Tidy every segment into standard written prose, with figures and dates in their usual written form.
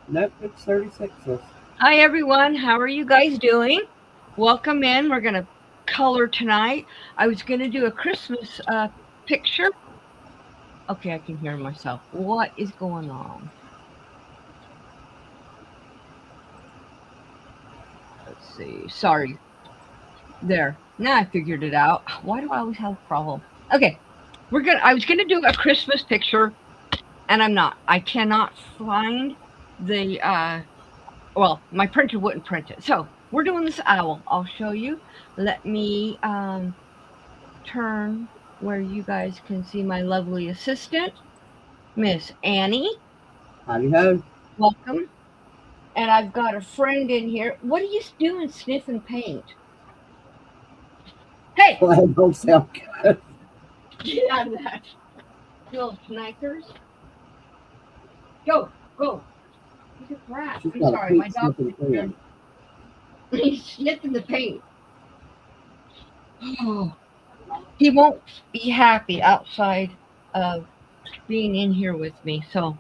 Nope, it's 36. Hi, everyone. How are you guys doing? Welcome in. We're going to color tonight. I was going to do a Christmas picture. Okay, I can hear myself. What is going on? Let's see. Sorry. There. Now I figured it out. Why do I always have a problem? Okay. I was going to do a Christmas picture, and I'm not. I cannot find the well, my printer wouldn't print it. So we're doing this owl. I'll show you. Let me turn where you guys can see my lovely assistant, Miss Annie. Howdy ho. Welcome. And I've got a friend in here. What are you doing sniffing paint? Hey! Well, that don't sound good. Get out of that. You little snipers. Go. He's a brat. I'm sorry, my dog. He's sniffing the paint. Oh, he won't be happy outside of being in here with me. So,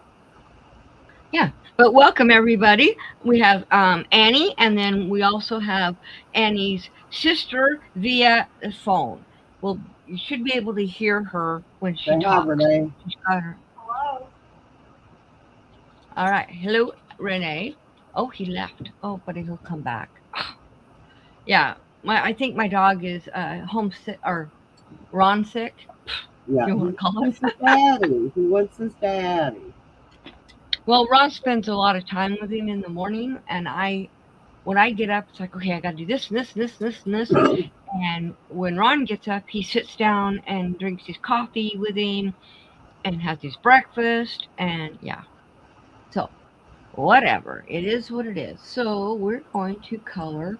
yeah. But welcome, everybody. We have Annie, and then we also have Annie's sister via the phone. Well, you should be able to hear her when she talks. Renee. She's got her. Hello. All right. Hello, Renee. Oh, he left. Oh, but he'll come back. Yeah. I think my dog is homesick or Ron sick. Yeah. You want to call him? Daddy. He wants his daddy. Well, Ron spends a lot of time with him in the morning, and when I get up, it's like, okay, I got to do this and this and this and this and this. And when Ron gets up, he sits down and drinks his coffee with him and has his breakfast, and yeah. So, whatever. It is what it is. So, we're going to color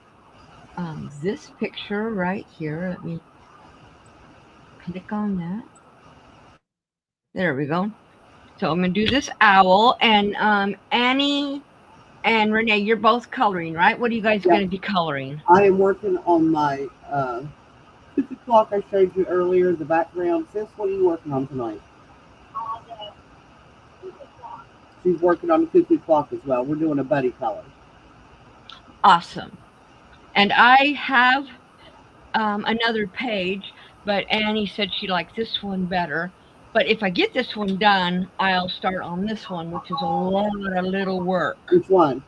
this picture right here. Let me click on that. There we go. So I'm going to do this owl, and Annie and Renee, you're both coloring, right? What are you guys going to be coloring? I am working on my cuckoo clock I showed you earlier, the background. Sis, what are you working on tonight? She's working on the cuckoo clock as well. We're doing a buddy color. Awesome. And I have another page, but Annie said she likes this one better. But if I get this one done, I'll start on this one, which is a lot of little work. Which one?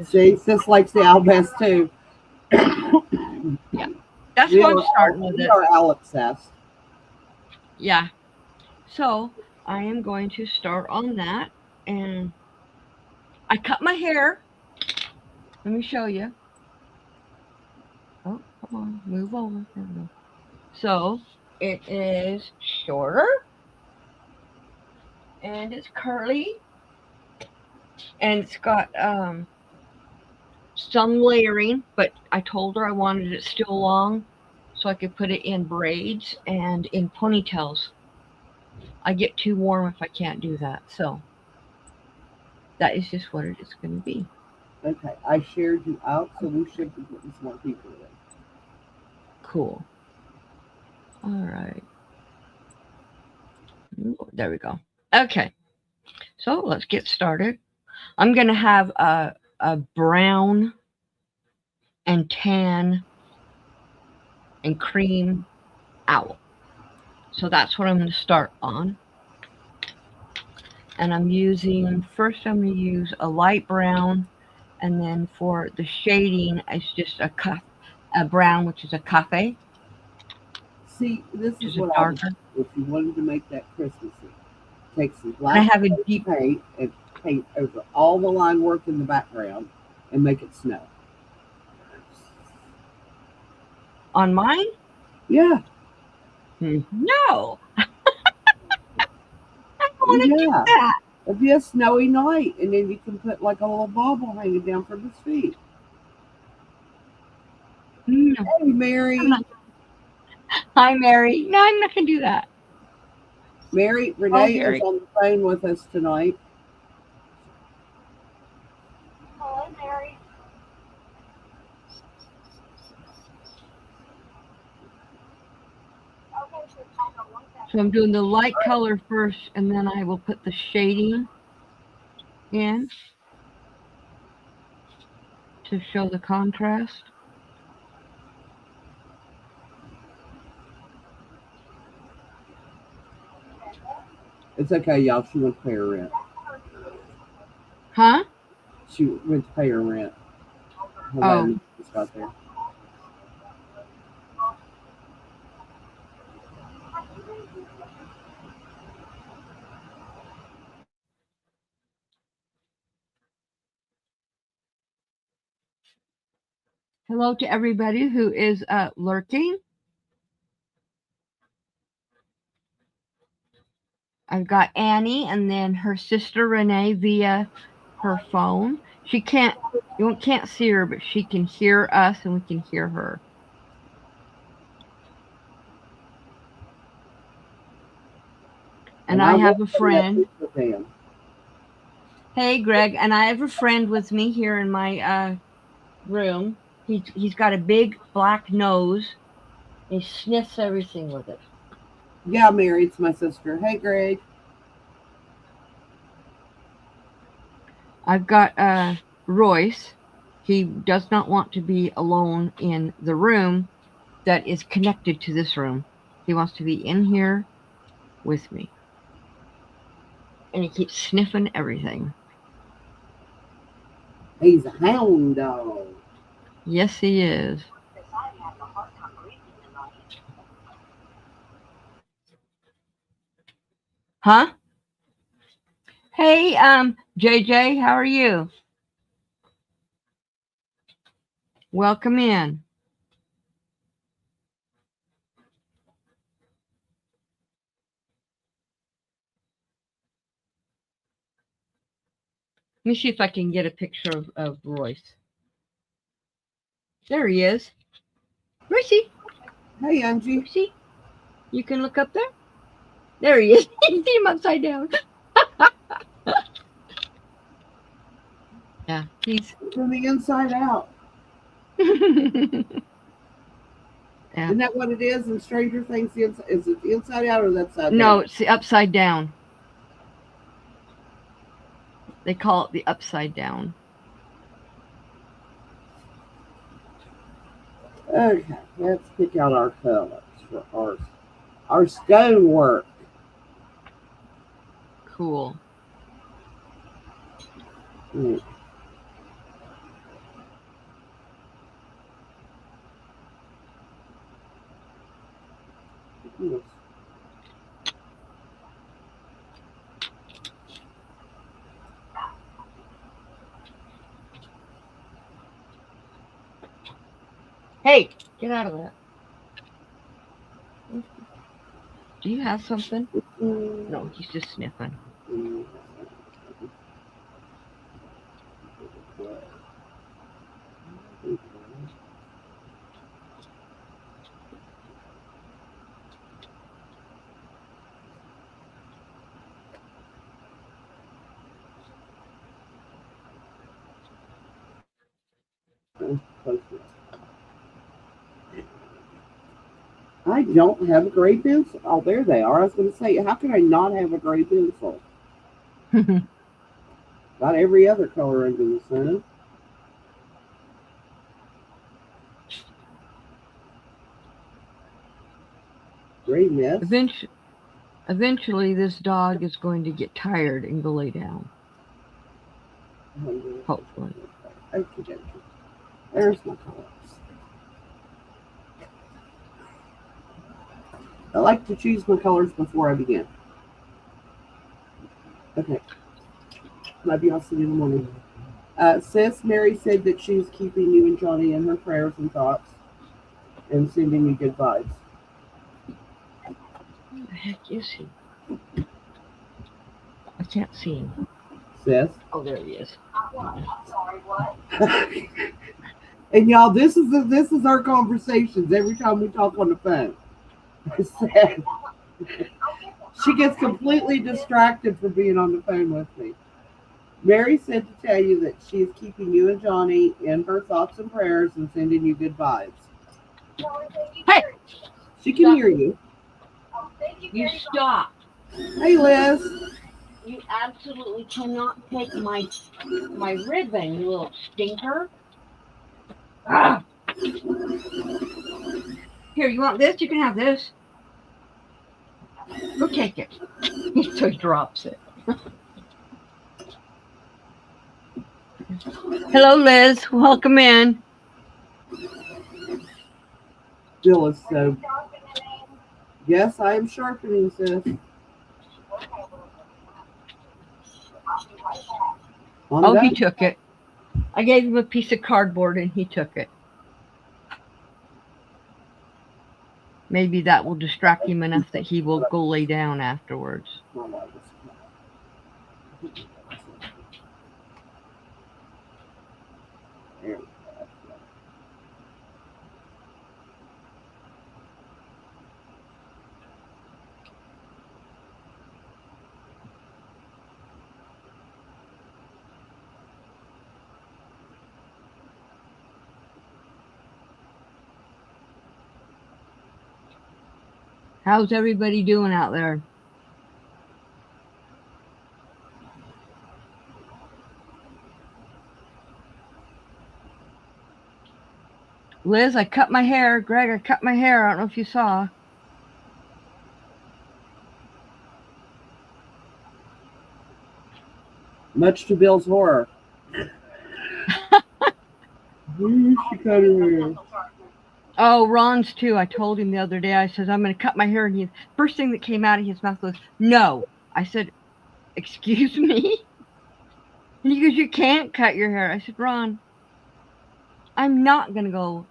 See, Sis likes the owl best too. Yeah, that's why I'm starting with it. We are owl obsessed. Yeah. So I am going to start on that, and I cut my hair. Let me show you. Oh, come on, move over. There we go. So it is shorter, and it's curly, and it's got some layering, but I told her I wanted it still long so I could put it in braids and in ponytails. I get too warm if I can't do that. So that is just what it is going to be. Okay, I shared you out, so we should be getting some more people in. Cool. All right. There we go. Okay. So let's get started. I'm going to have a brown and tan and cream owl. So that's what I'm going to start on. And I'm going to use a light brown, and then for the shading, it's just a brown, which is a cafe. See, this is what I would do if you wanted to make that Christmassy. Take some black paint and paint over all the line work in the background and make it snow. On mine? Yeah. No. I don't want to do that. It'll be a snowy night, and then you can put like a little bauble hanging down from his feet. No. Hey, Mary. Hi, Mary. No, I'm not going to do that. Mary, Renee is on the phone with us tonight. Hello, Mary. So I'm doing the light color first, and then I will put the shading in to show the contrast. It's okay, y'all. She went to pay her rent. Huh? She went to pay her rent. Oh. Just got there. Hello to everybody who is lurking. I've got Annie and then her sister Renee via her phone. You can't see her, but she can hear us and we can hear her. And I have a friend. Hey, Greg, and I have a friend with me here in my room. He's got a big black nose. He sniffs everything with it. Yeah, Mary, it's my sister. Hey, Greg. I've got Royce. He does not want to be alone in the room that is connected to this room. He wants to be in here with me. And he keeps sniffing everything. He's a hound dog. Yes, he is. Huh? Hey, JJ, how are you? Welcome in. Let me see if I can get a picture of Royce. There he is. Roycey. Hey, Angie. Roycey. You can look up there. There he is. You see him upside down. Yeah, he's from the inside out. Yeah. Isn't that what it is in Stranger Things? Is it the inside out or the upside down? No, it's the upside down. They call it the upside down. Okay, let's pick out our colors for our stonework. Cool. Mm. Yes. Hey, get out of that. Do you have something? No, he's just sniffing. I don't have a gray pencil. Oh, there they are. I was going to say, how can I not have a gray pencil? Got every other color under the sun. Gray mist. Eventually, this dog is going to get tired and go lay down. Hopefully. Okay. There's my colors. I like to choose my colors before I begin. Okay. Love you. I'll see you in the morning. Sis Mary said that she's keeping you and Johnny in her prayers and thoughts and sending you good vibes. Who the heck is he? can't see him. Sis. Oh, there he is. I'm sorry, what? And y'all, this is our conversations every time we talk on the phone. She gets completely distracted for being on the phone with me. Mary said to tell you that she is keeping you and Johnny in her thoughts and prayers and sending you good vibes. Hey! She can hear you. You stop. Hey, Liz. You absolutely cannot take my ribbon, you little stinker. Ah. Here, you want this? You can have this. Go take it. So he drops it. Hello, Liz. Welcome in. Bill is so. Yes, I am sharpening, sis. Oh, he took it. I gave him a piece of cardboard and he took it. Maybe that will distract him enough that he will go lay down afterwards. How's everybody doing out there? Liz, I cut my hair. Greg, I cut my hair. I don't know if you saw. Much to Bill's horror. She cut her hair. Oh, Ron's too. I told him the other day, I said, I'm going to cut my hair. And he, first thing that came out of his mouth was, no. I said, excuse me? And he goes, you can't cut your hair. I said, Ron, I'm not going to go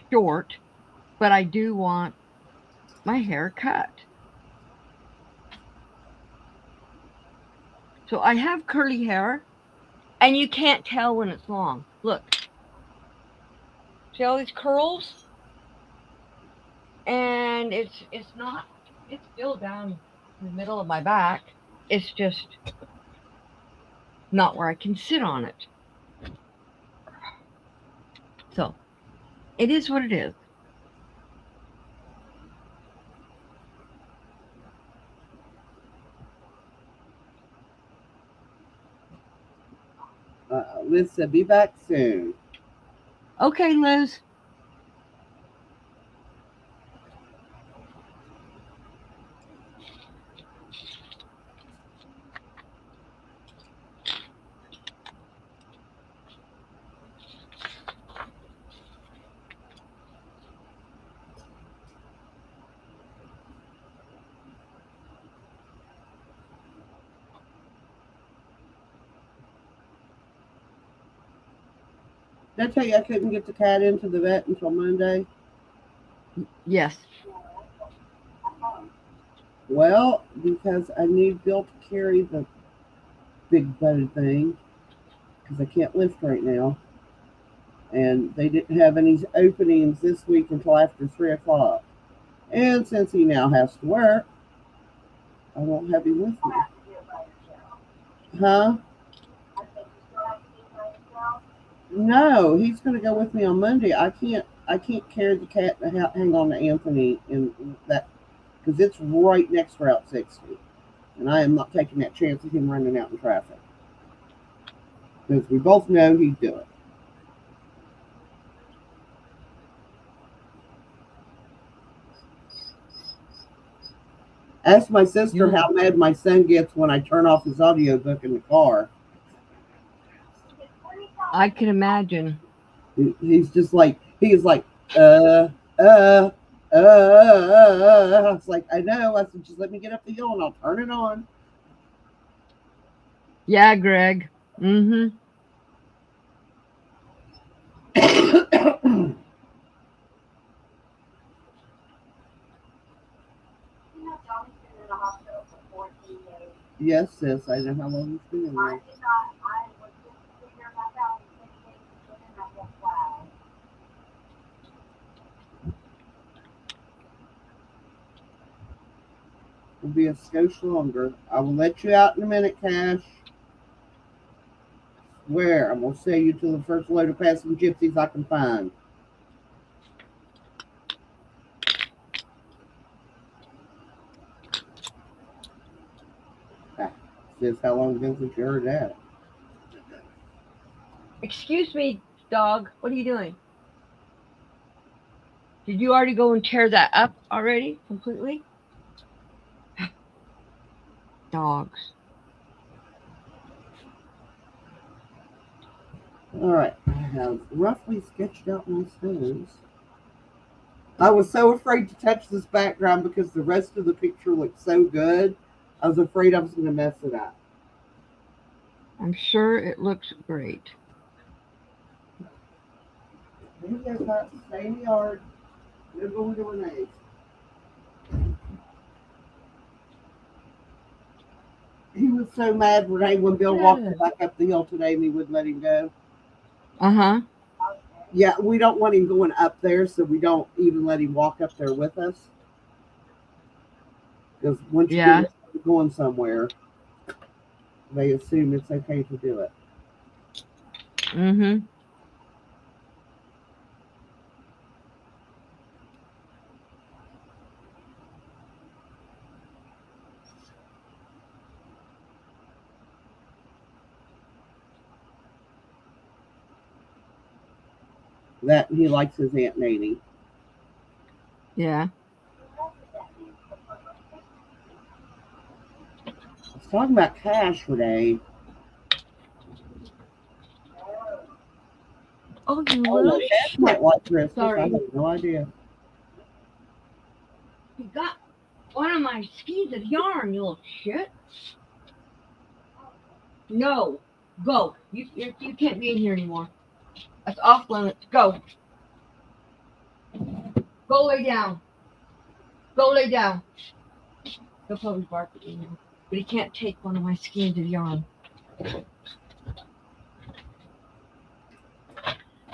short, but I do want my hair cut. So I have curly hair, and you can't tell when it's long. Look. See all these curls? And it's still down in the middle of my back. It's just not where I can sit on it. So it is what it is. Liz said, be back soon. Okay, Liz. Did I tell you I couldn't get the cat into the vet until Monday? Yes. Well, because I need Bill to carry the big butted thing because I can't lift right now. And they didn't have any openings this week until after 3 o'clock. And since he now has to work, I won't have him with me. Huh? No, he's going to go with me on Monday. I can't carry the cat and hang on to Anthony in that because it's right next to Route 60, and I am not taking that chance of him running out in traffic because we both know he'd do it. Ask my sister how mad my son gets when I turn off his audiobook in the car. I can imagine. He's just like, he's like, I was like, I know. I said, just let me get up the hill and I'll turn it on. Yeah, Greg. Mm-hmm. Johnny's been in the hospital for 14 days. Yes, sis. I know how long it's been in there. I did not, I was just figuring that out in 10 days and I went, wow. Will be a skosh longer. I will let you out in a minute, Cash. Where? I'm gonna stay you till the first load of passing gypsies I can find. Ah, says how long ago since you heard that? Excuse me, dog. What are you doing? Did you already go and tear that up already completely? Dogs. All right, I have roughly sketched out my stones. I was so afraid to touch this background because the rest of the picture looked so good. I was afraid I was going to mess it up. I'm sure it looks great. Maybe there's not to stay in the yard. They're going to Renee's. He was so mad, Renee, when Bill walked him back up the hill today and he wouldn't let him go. Uh-huh. Yeah, we don't want him going up there, so we don't even let him walk up there with us. Because once you get going somewhere, they assume it's okay to do it. Mm-hmm. That he likes his Aunt Nanny. Yeah. I was talking about Cash today. Oh, you little Cash might like Christmas. Sorry. I have no idea. You got one of my skeins of yarn, you little shit. No. Go. You can't be in here anymore. That's off limits. Go. Go lay down. Go lay down. He'll probably bark at you now. But he can't take one of my skeins of yarn.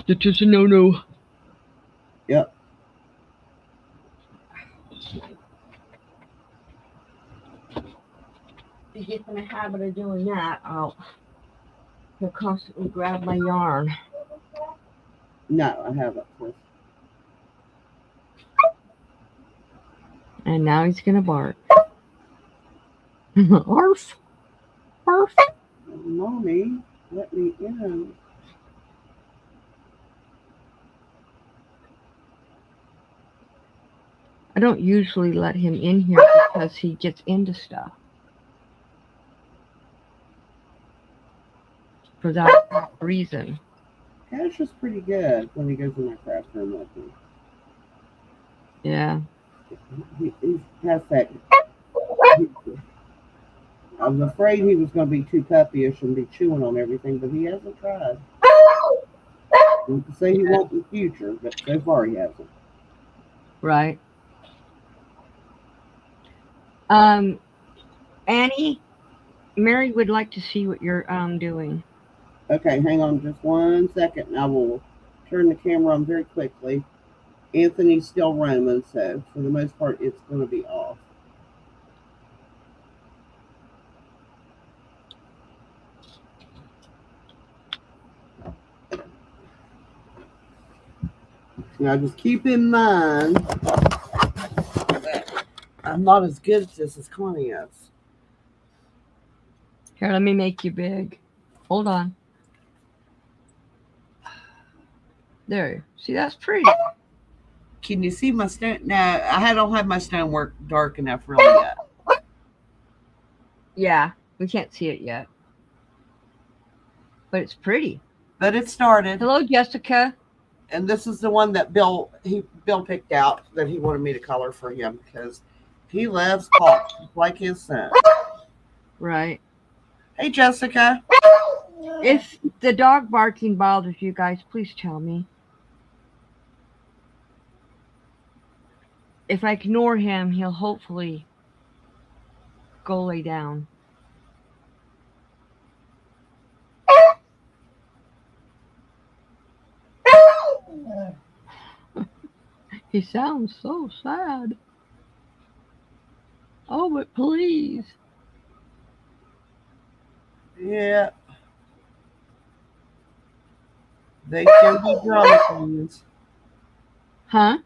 That is a no-no. Yep. If he gets in the habit of doing that, he'll constantly grab my yarn. No, I haven't. And now he's gonna bark. Arf. Arf. Mommy, let me in. I don't usually let him in here because he gets into stuff. For that reason. Cash is pretty good when he goes in that craft room with me. Yeah. He's past that. I was afraid he was going to be too puppyish and be chewing on everything, but he hasn't tried. You can say he won't in the future, but so far he hasn't. Right. Annie, Mary would like to see what you're doing. Okay, hang on just 1 second, and I will turn the camera on very quickly. Anthony's still roaming, so for the most part, it's going to be off. Now, just keep in mind that I'm not as good at this as Connie is. Here, let me make you big. Hold on. There. See, that's pretty. Can you see my stone? No, I don't have my stonework dark enough really yet. Yeah, we can't see it yet. But it's pretty. But it started. Hello, Jessica. And this is the one that Bill picked out that he wanted me to color for him because he loves Pop like his son. Right. Hey, Jessica. If the dog barking bothers you guys, please tell me. If I ignore him, he'll hopefully go lay down. He sounds so sad. Oh, but please. Yeah. They can be drama queens. Huh?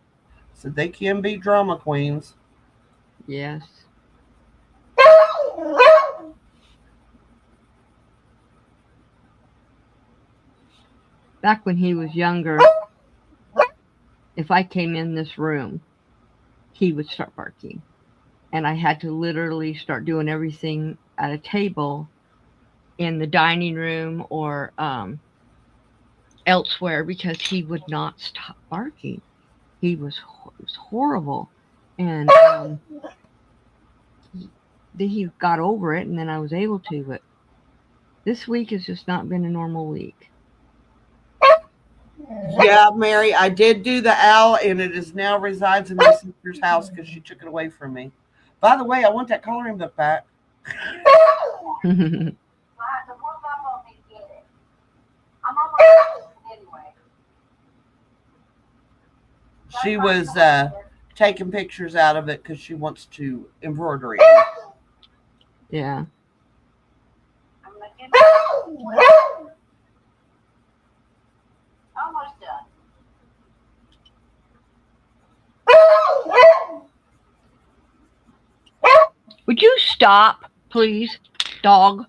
So they can be drama queens. Yes. Back when he was younger, if I came in this room, he would start barking. And I had to literally start doing everything at a table in the dining room or elsewhere because he would not stop barking. It was horrible. And he got over it, and then I was able to. But this week has just not been a normal week. Yeah, Mary, I did do the owl, and it is now resides in my sister's house because she took it away from me. By the way, I want that coloring book back. I have to work up on me to get it. I'm on my way anyway. She was taking pictures out of it because she wants to embroidery. Yeah. I'm gonna get it. Almost done. Would you stop, please, dog?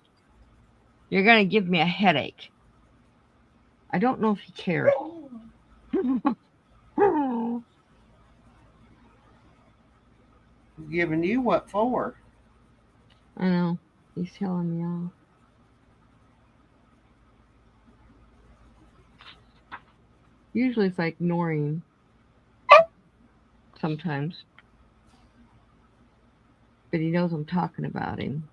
You're going to give me a headache. I don't know if he cares. Giving you what for? I know. He's telling me off. Usually if I ignore him. Sometimes. But he knows I'm talking about him.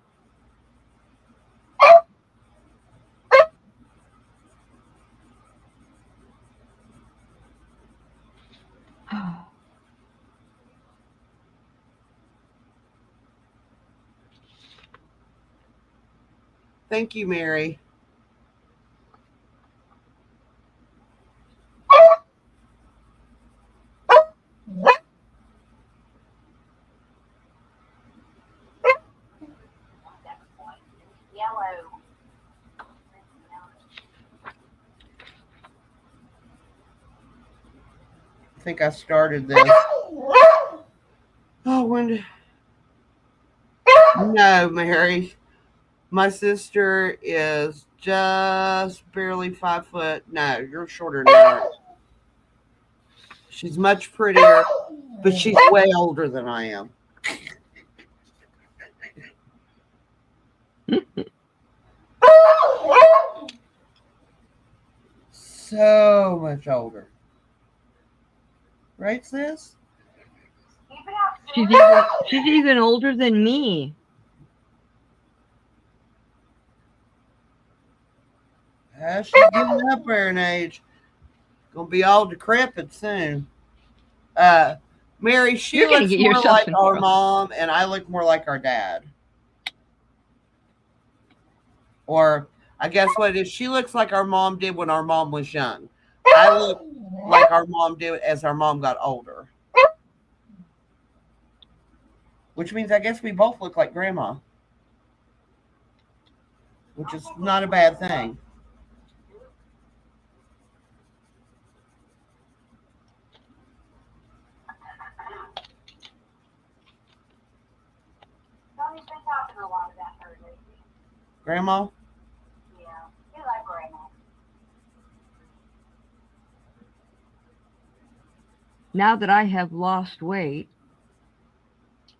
Thank you, Mary. Yellow. I think I started this. Oh, when did... No, Mary. My sister is just barely 5 foot. No, you're shorter than her. She's much prettier, but she's way older than I am. So much older. Right, sis? Keep it up. She's even older than me. She's getting up there in age. Gonna be all decrepit soon. Mary, she You're gonna looks get more yourself like in our trouble. mom, and I look more like our dad. Or I guess what it is, she looks like our mom did when our mom was young. I look like our mom did as our mom got older. Which means I guess we both look like grandma. Which is not a bad thing. Tony's been talking a lot about her lately. Grandma? Yeah, he like grandma. Now that I have lost weight,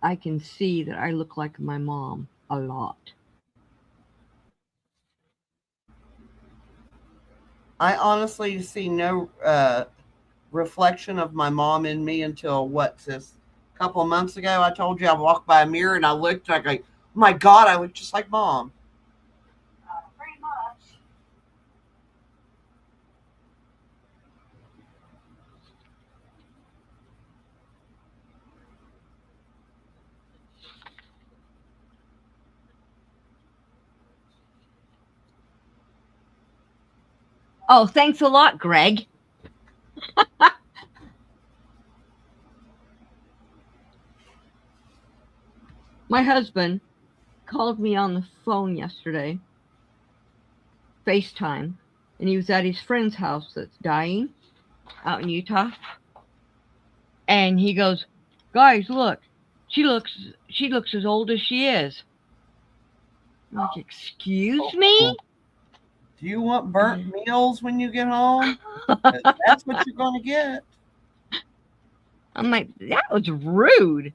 I can see that I look like my mom a lot. I honestly see no reflection of my mom in me until what, sis? A couple of months ago, I told you I walked by a mirror and I looked and I go, oh my God, I look just like mom. Pretty much. Oh, thanks a lot, Greg. My husband called me on the phone yesterday, FaceTime, and he was at his friend's house that's dying out in Utah. And he goes, "Guys, look, she looks as old as she is." I'm like, "Excuse me?" Do you want burnt meals when you get home? 'Cause that's what you're going to get. I'm like, "That was rude."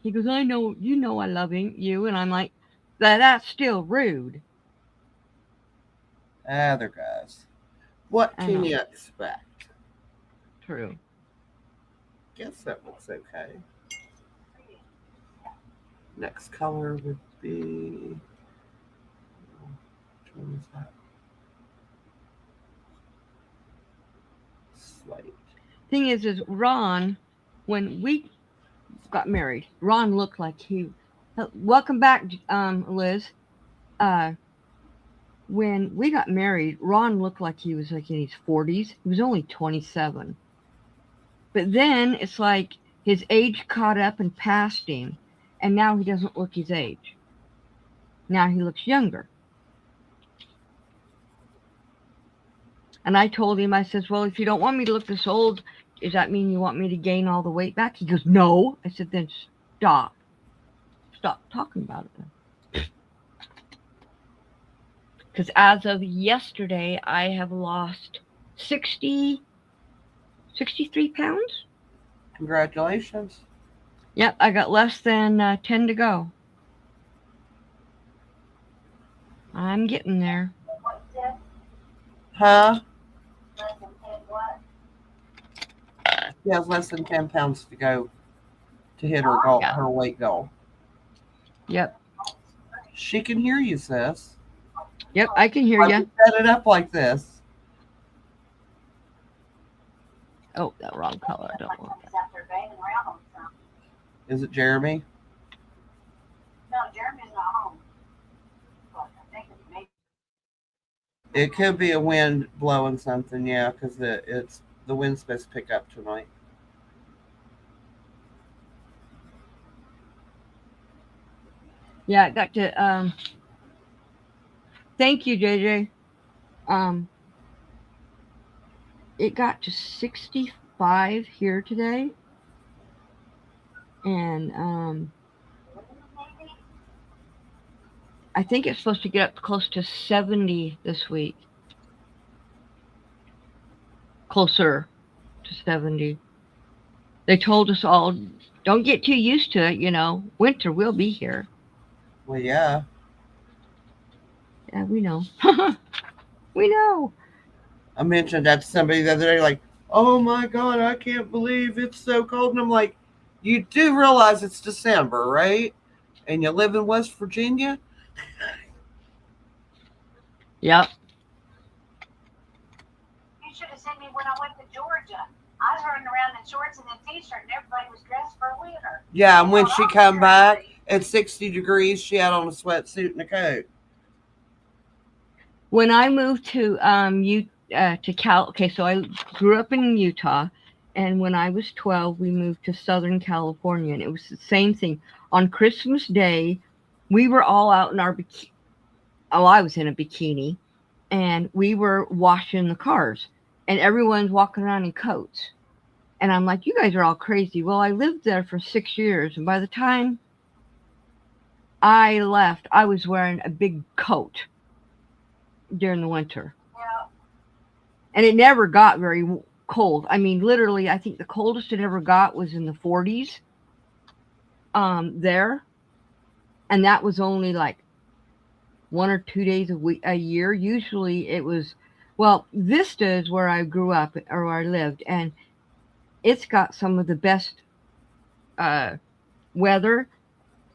He goes, "I know, you know I love you." And I'm like, that's still rude. Other guys. What I can know. you expect? True. Guess that looks okay. Next color would be. Which one is that? Slate. Thing is Ron, when we got married, Ron looked like he. Welcome back, Liz. When we got married, Ron looked like he was like in his 40s. He was only 27. But then it's like his age caught up and passed him, and now he doesn't look his age. Now he looks younger. And I told him, I says, "Well, if you don't want me to look this old, does that mean you want me to gain all the weight back?" He goes, "No." I said, "Then stop. Stop talking about it." Because as of yesterday, I have lost 63 pounds. Congratulations. Yep, I got less than 10 to go. I'm getting there. What, Deb? Huh? Less than 10 what? She has less than 10 pounds to go to hit her goal, Yeah. her weight goal. Yep. She can hear you, sis. Yep, I can hear Why you. you set it up like this? Oh, that wrong color. I don't want that. He's out there banging around on something. Is it Jeremy? No, Jeremy's not home. But I think it's maybe. It could be a wind blowing something, yeah, because it's the wind's supposed to pick up tonight. Yeah, I got to. Thank you, JJ. It got to 65 here today, and I think it's supposed to get up close to 70 this week. Closer to 70. They told us all, don't get too used to it, winter will be here. Well, yeah. Yeah, we know. We know. I mentioned that to somebody the other day, like, "Oh my God, I can't believe it's so cold." And I'm like, you do realize it's December, right? And you live in West Virginia? Yep. You should have seen me when I went to Georgia. I was running around in shorts and a t-shirt, and everybody was dressed for winter. Yeah, and when she come back at 60 degrees, she had on a sweatsuit and a coat. When I moved to Cal, okay, so I grew up in Utah, and when I was 12, we moved to Southern California, and it was the same thing. On Christmas Day, we were all out in our bikini. Oh, I was in a bikini, and we were washing the cars, and everyone's walking around in coats. And I'm like, you guys are all crazy. Well, I lived there for 6 years, and by the time I left, I was wearing a big coat during the winter. Yeah. And it never got very cold. I mean, literally, I think the coldest it ever got was in the 40s there. And that was only like 1 or 2 days a year. Usually it was, well, Vista is where I grew up or where I lived. And it's got some of the best weather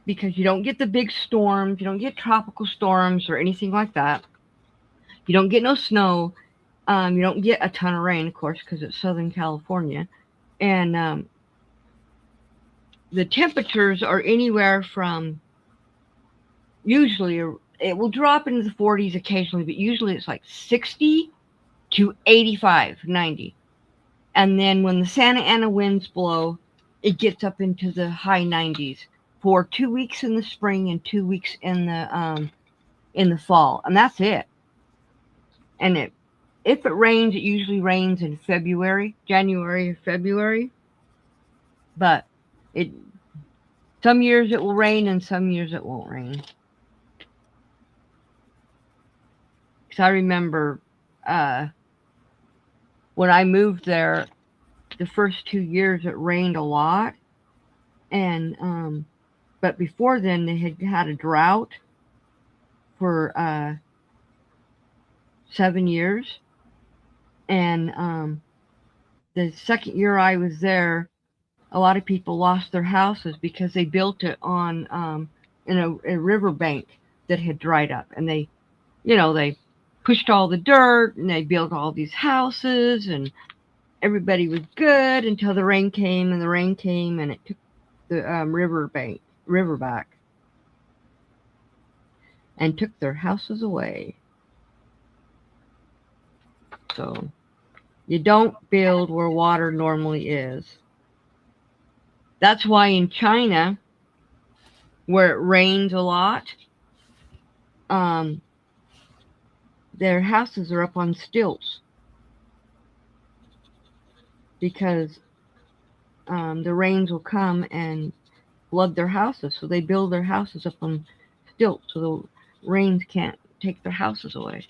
because you don't get the big storms. You don't get tropical storms or anything like that. You don't get no snow. You don't get a ton of rain, of course, because it's Southern California. And the temperatures are anywhere from, usually, it will drop into the 40s occasionally, but usually it's like 60 to 85, 90. And then when the Santa Ana winds blow, it gets up into the high 90s for 2 weeks in the spring and 2 weeks in the fall, and that's it. And if it rains, it usually rains in January or February. But some years it will rain and some years it won't rain. Because I remember when I moved there, the first 2 years it rained a lot, and but before then they had a drought for 7 years, and the second year I was there, a lot of people lost their houses because they built it on in a riverbank that had dried up, and they pushed all the dirt and they built all these houses, and everybody was good until the rain came, and it took the river back and took their houses away. So you don't build where water normally is. That's why in China, where it rains a lot, their houses are up on stilts because the rains will come and flood their houses. So they build their houses up on stilts so the rains can't take their houses away.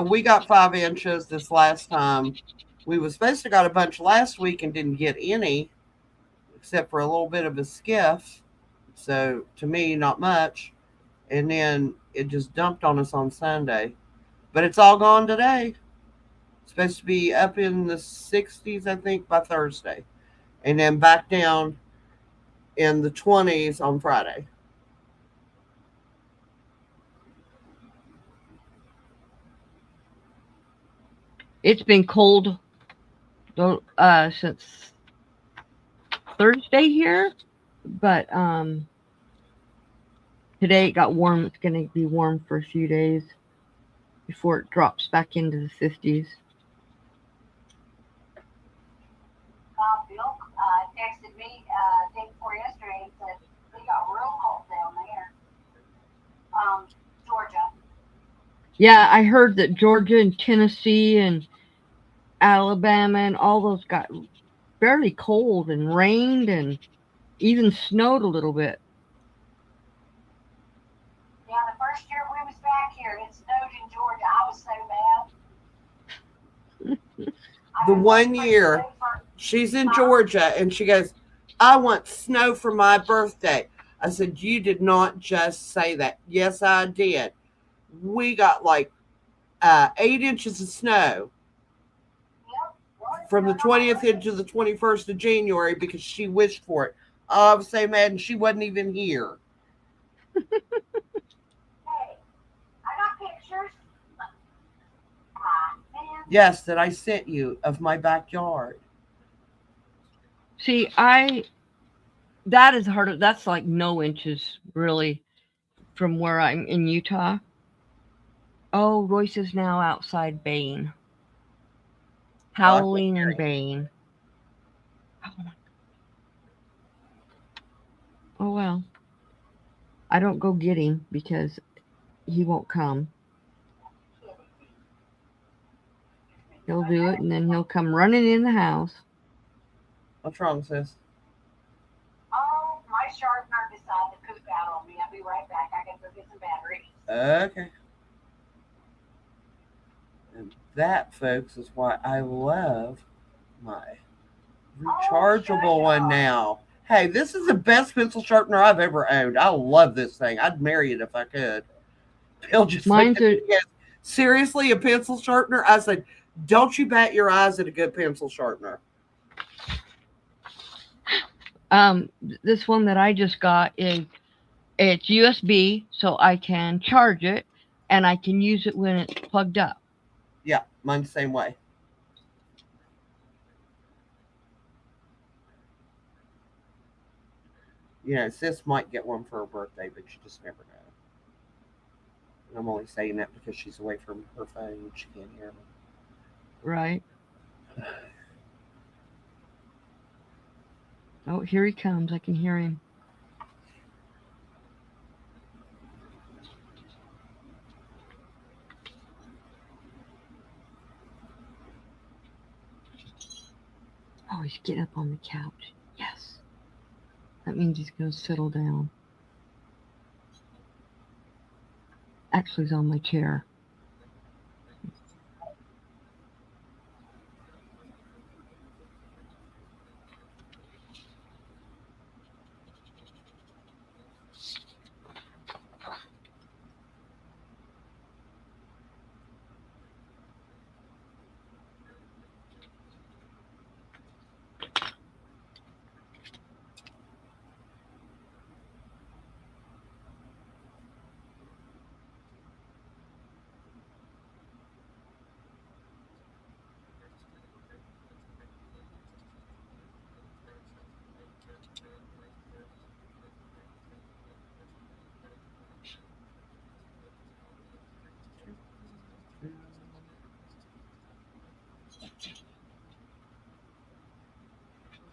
We got 5 inches this last time. We were supposed to got a bunch last week and didn't get any, except for a little bit of a skiff. So to me, not much. And then it just dumped on us on Sunday. But it's all gone today. It's supposed to be up in the 60s, I think, by Thursday. And then back down in the 20s on Friday. It's been cold since Thursday here, but today it got warm. It's going to be warm for a few days before it drops back into the 50s. Bill texted me day before yesterday and said we got real cold down there. Georgia. Yeah, I heard that Georgia and Tennessee and Alabama and all those got fairly cold and rained and even snowed a little bit. Yeah, the first year we was back here, it snowed in Georgia. I was so mad. The one year she's in Georgia and she goes, I want snow for my birthday. I said, you did not just say that. Yes, I did. We got like 8 inches of snow from the 20th into the 21st of January because she wished for it. I was so mad and she wasn't even here. Hey, I got pictures. Yes, that I sent you of my backyard. See, that is harder. That's like no inches really from where I'm in Utah. Oh, Royce is now outside baying. Howling and baying. Oh, well. I don't go get him because he won't come. He'll do it and then he'll come running in the house. What's wrong, sis? Oh, my sharpener decided to poop out on me. I'll be right back. I gotta go get some batteries. Okay. And that, folks, is why I love my rechargeable one now. Hey, this is the best pencil sharpener I've ever owned. I love this thing. I'd marry it if I could. Bill just Mine's seriously, a pencil sharpener? I said, don't you bat your eyes at a good pencil sharpener. This one that I just got it's USB, so I can charge it and I can use it when it's plugged up. Yeah, mine's the same way. Sis might get one for her birthday, but you just never know. And I'm only saying that because she's away from her phone and she can't hear me. Right. Oh, here he comes. I can hear him. Oh, he's getting up on the couch. Yes. That means he's going to settle down. Actually, he's on my chair.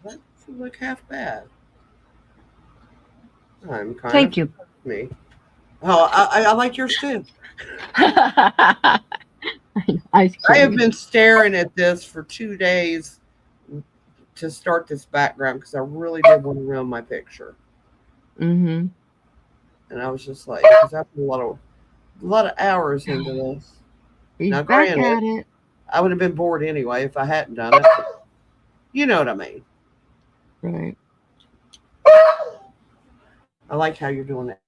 That doesn't look half bad. I'm kind Thank of you. me. Oh, I like yours too. I have been staring at this for 2 days to start this background because I really did want to ruin my picture. Mm-hmm. And I was just like, because I put a lot of hours into this. He's Now, back granted, at it. I would have been bored anyway if I hadn't done it. You know what I mean. Right. I like how you're doing that.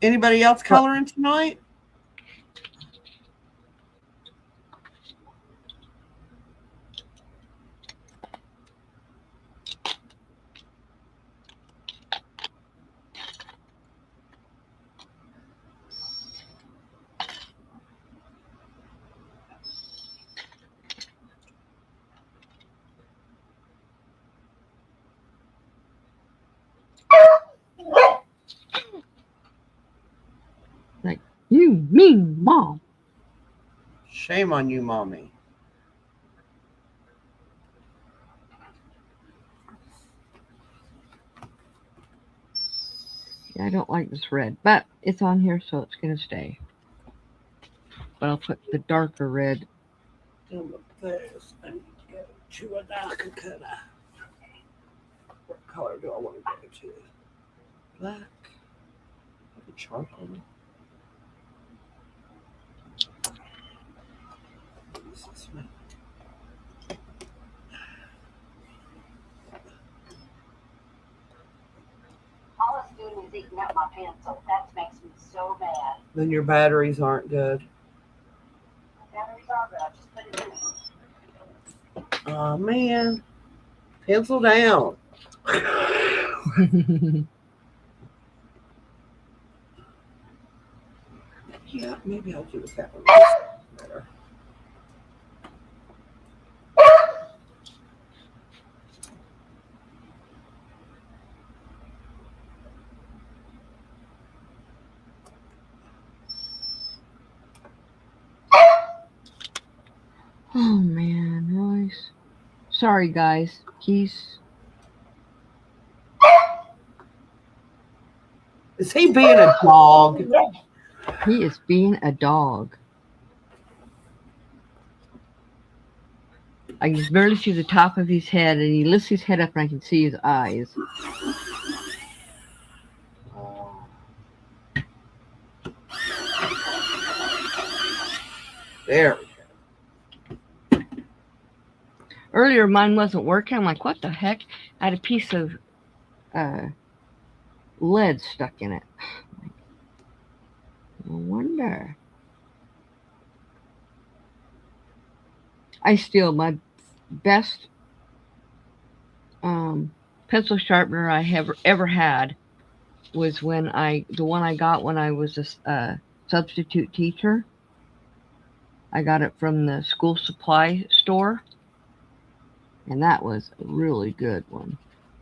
Anybody else coloring tonight? Like, you mean mom. Shame on you, mommy. Yeah, I don't like this red, but it's on here, so it's going to stay. But I'll put the darker red. I need to go to a darker color. What color do I want to go to? Black. Maybe charcoal. All it's doing is eating up my pencil. That makes me so mad. Then your batteries aren't good. Batteries are good. I just put it in. Oh, man. Pencil down. Yeah, maybe I'll do that one better. Oh, man. Really? Sorry, guys. Is he being a dog? He is being a dog. I can just barely see the top of his head, and he lifts his head up, and I can see his eyes. There we go. Earlier, mine wasn't working. I'm like, what the heck? I had a piece of lead stuck in it. No wonder. My best pencil sharpener I have ever had was the one I got when I was a substitute teacher. I got it from the school supply store, and that was a really good one.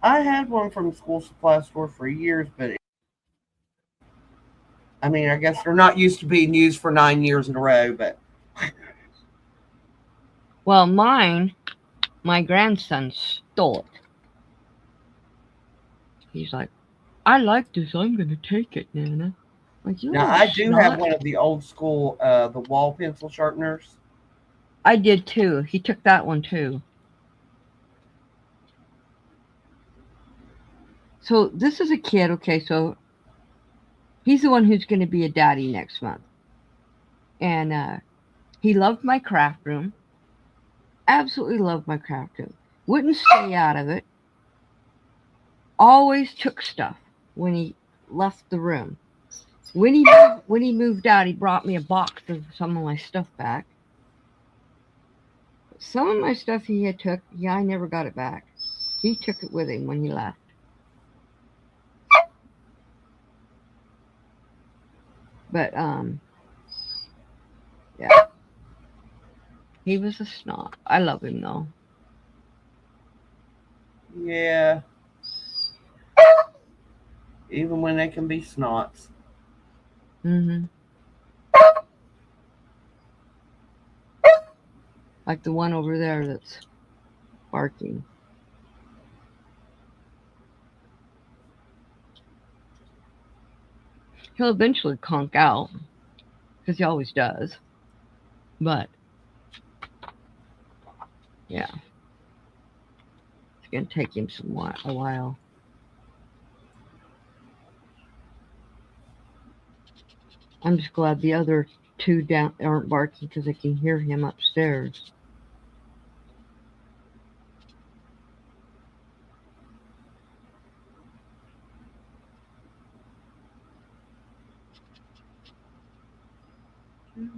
I had one from the school supply store for years, but I mean, I guess they're not used to being used for 9 years in a row, but. Well, my grandson stole it. He's like, I like this. I'm going to take it, Nana. Like, you Now, little I do snot. have one of the old school, the wall pencil sharpeners. I did too. He took that one too. So this is a kid. Okay, so he's the one who's going to be a daddy next month. And he loved my craft room. Absolutely loved my craft room. Wouldn't stay out of it. Always took stuff when he left the room. When he moved out, he brought me a box of some of my stuff back. Some of my stuff he had took, I never got it back. He took it with him when he left. But yeah. He was a snot. I love him though. Yeah. Even when they can be snots. Mm-hmm. Like the one over there that's barking. He'll eventually conk out, because he always does. But, yeah. It's going to take him a while. I'm just glad the other two down aren't barking because I can hear him upstairs. And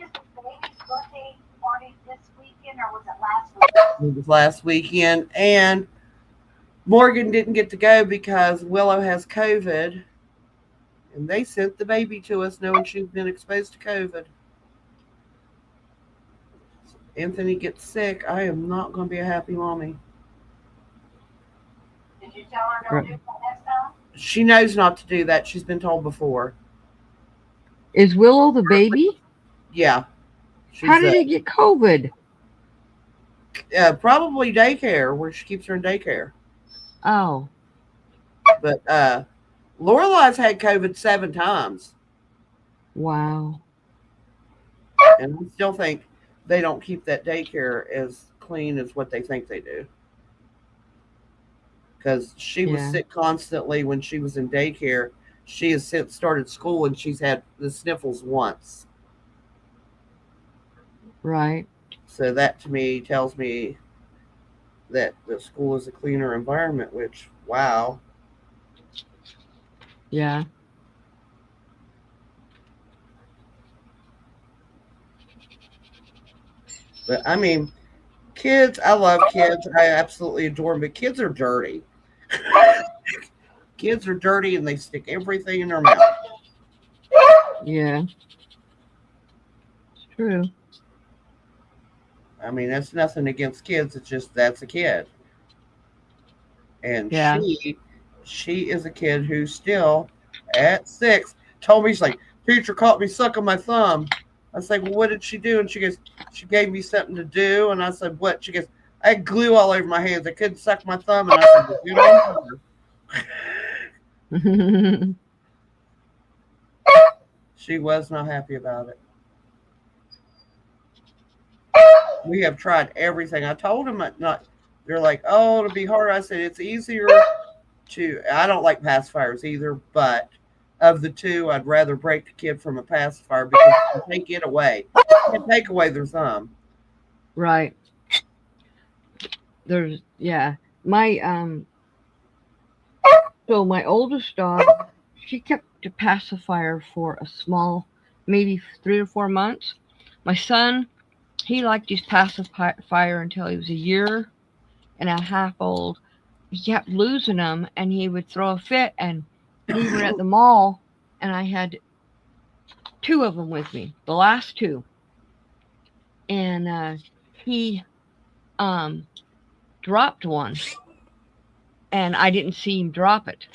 is the baby's birthday party this weekend, or was it last weekend? It was last weekend, and Morgan didn't get to go because Willow has COVID, and they sent the baby to us knowing she's been exposed to COVID. Anthony gets sick. I am not going to be a happy mommy. Did you tell her don't do that next time? She knows not to do that. She's been told before. Is Willow the baby? Yeah. How did he get COVID? Probably daycare, where she keeps her in daycare. Oh. But Lorelai's had COVID 7 times. Wow. And I still think they don't keep that daycare as clean as what they think they do. Because she was sick constantly when she was in daycare. She has since started school and she's had the sniffles once. Right. So that to me tells me that the school is a cleaner environment, which, wow. Yeah. But I mean, kids, I love kids. I absolutely adore them, but kids are dirty. Kids are dirty and they stick everything in their mouth. Yeah. It's true. I mean, that's nothing against kids. It's just that's a kid. And she is a kid who still, at 6, told me, she's like, teacher caught me sucking my thumb. I was like, well, what did she do? And she goes, she gave me something to do. And I said, what? She goes, I had glue all over my hands. I couldn't suck my thumb. And I said, well, get on her. She was not happy about it. We have tried everything. I told them they're like, oh, it'll be hard. I said, it's easier to, I don't like pacifiers either, but of the two, I'd rather break the kid from a pacifier because you can take it away. You can take away their thumb. Right. There's, my, so my oldest dog, she kept a pacifier for a small, maybe 3 or 4 months. My son, he liked his pacifier until he was 1.5 years old. He kept losing them, and he would throw a fit. And we were at the mall, and I had two of them with me, the last two. And he dropped one, and I didn't see him drop it.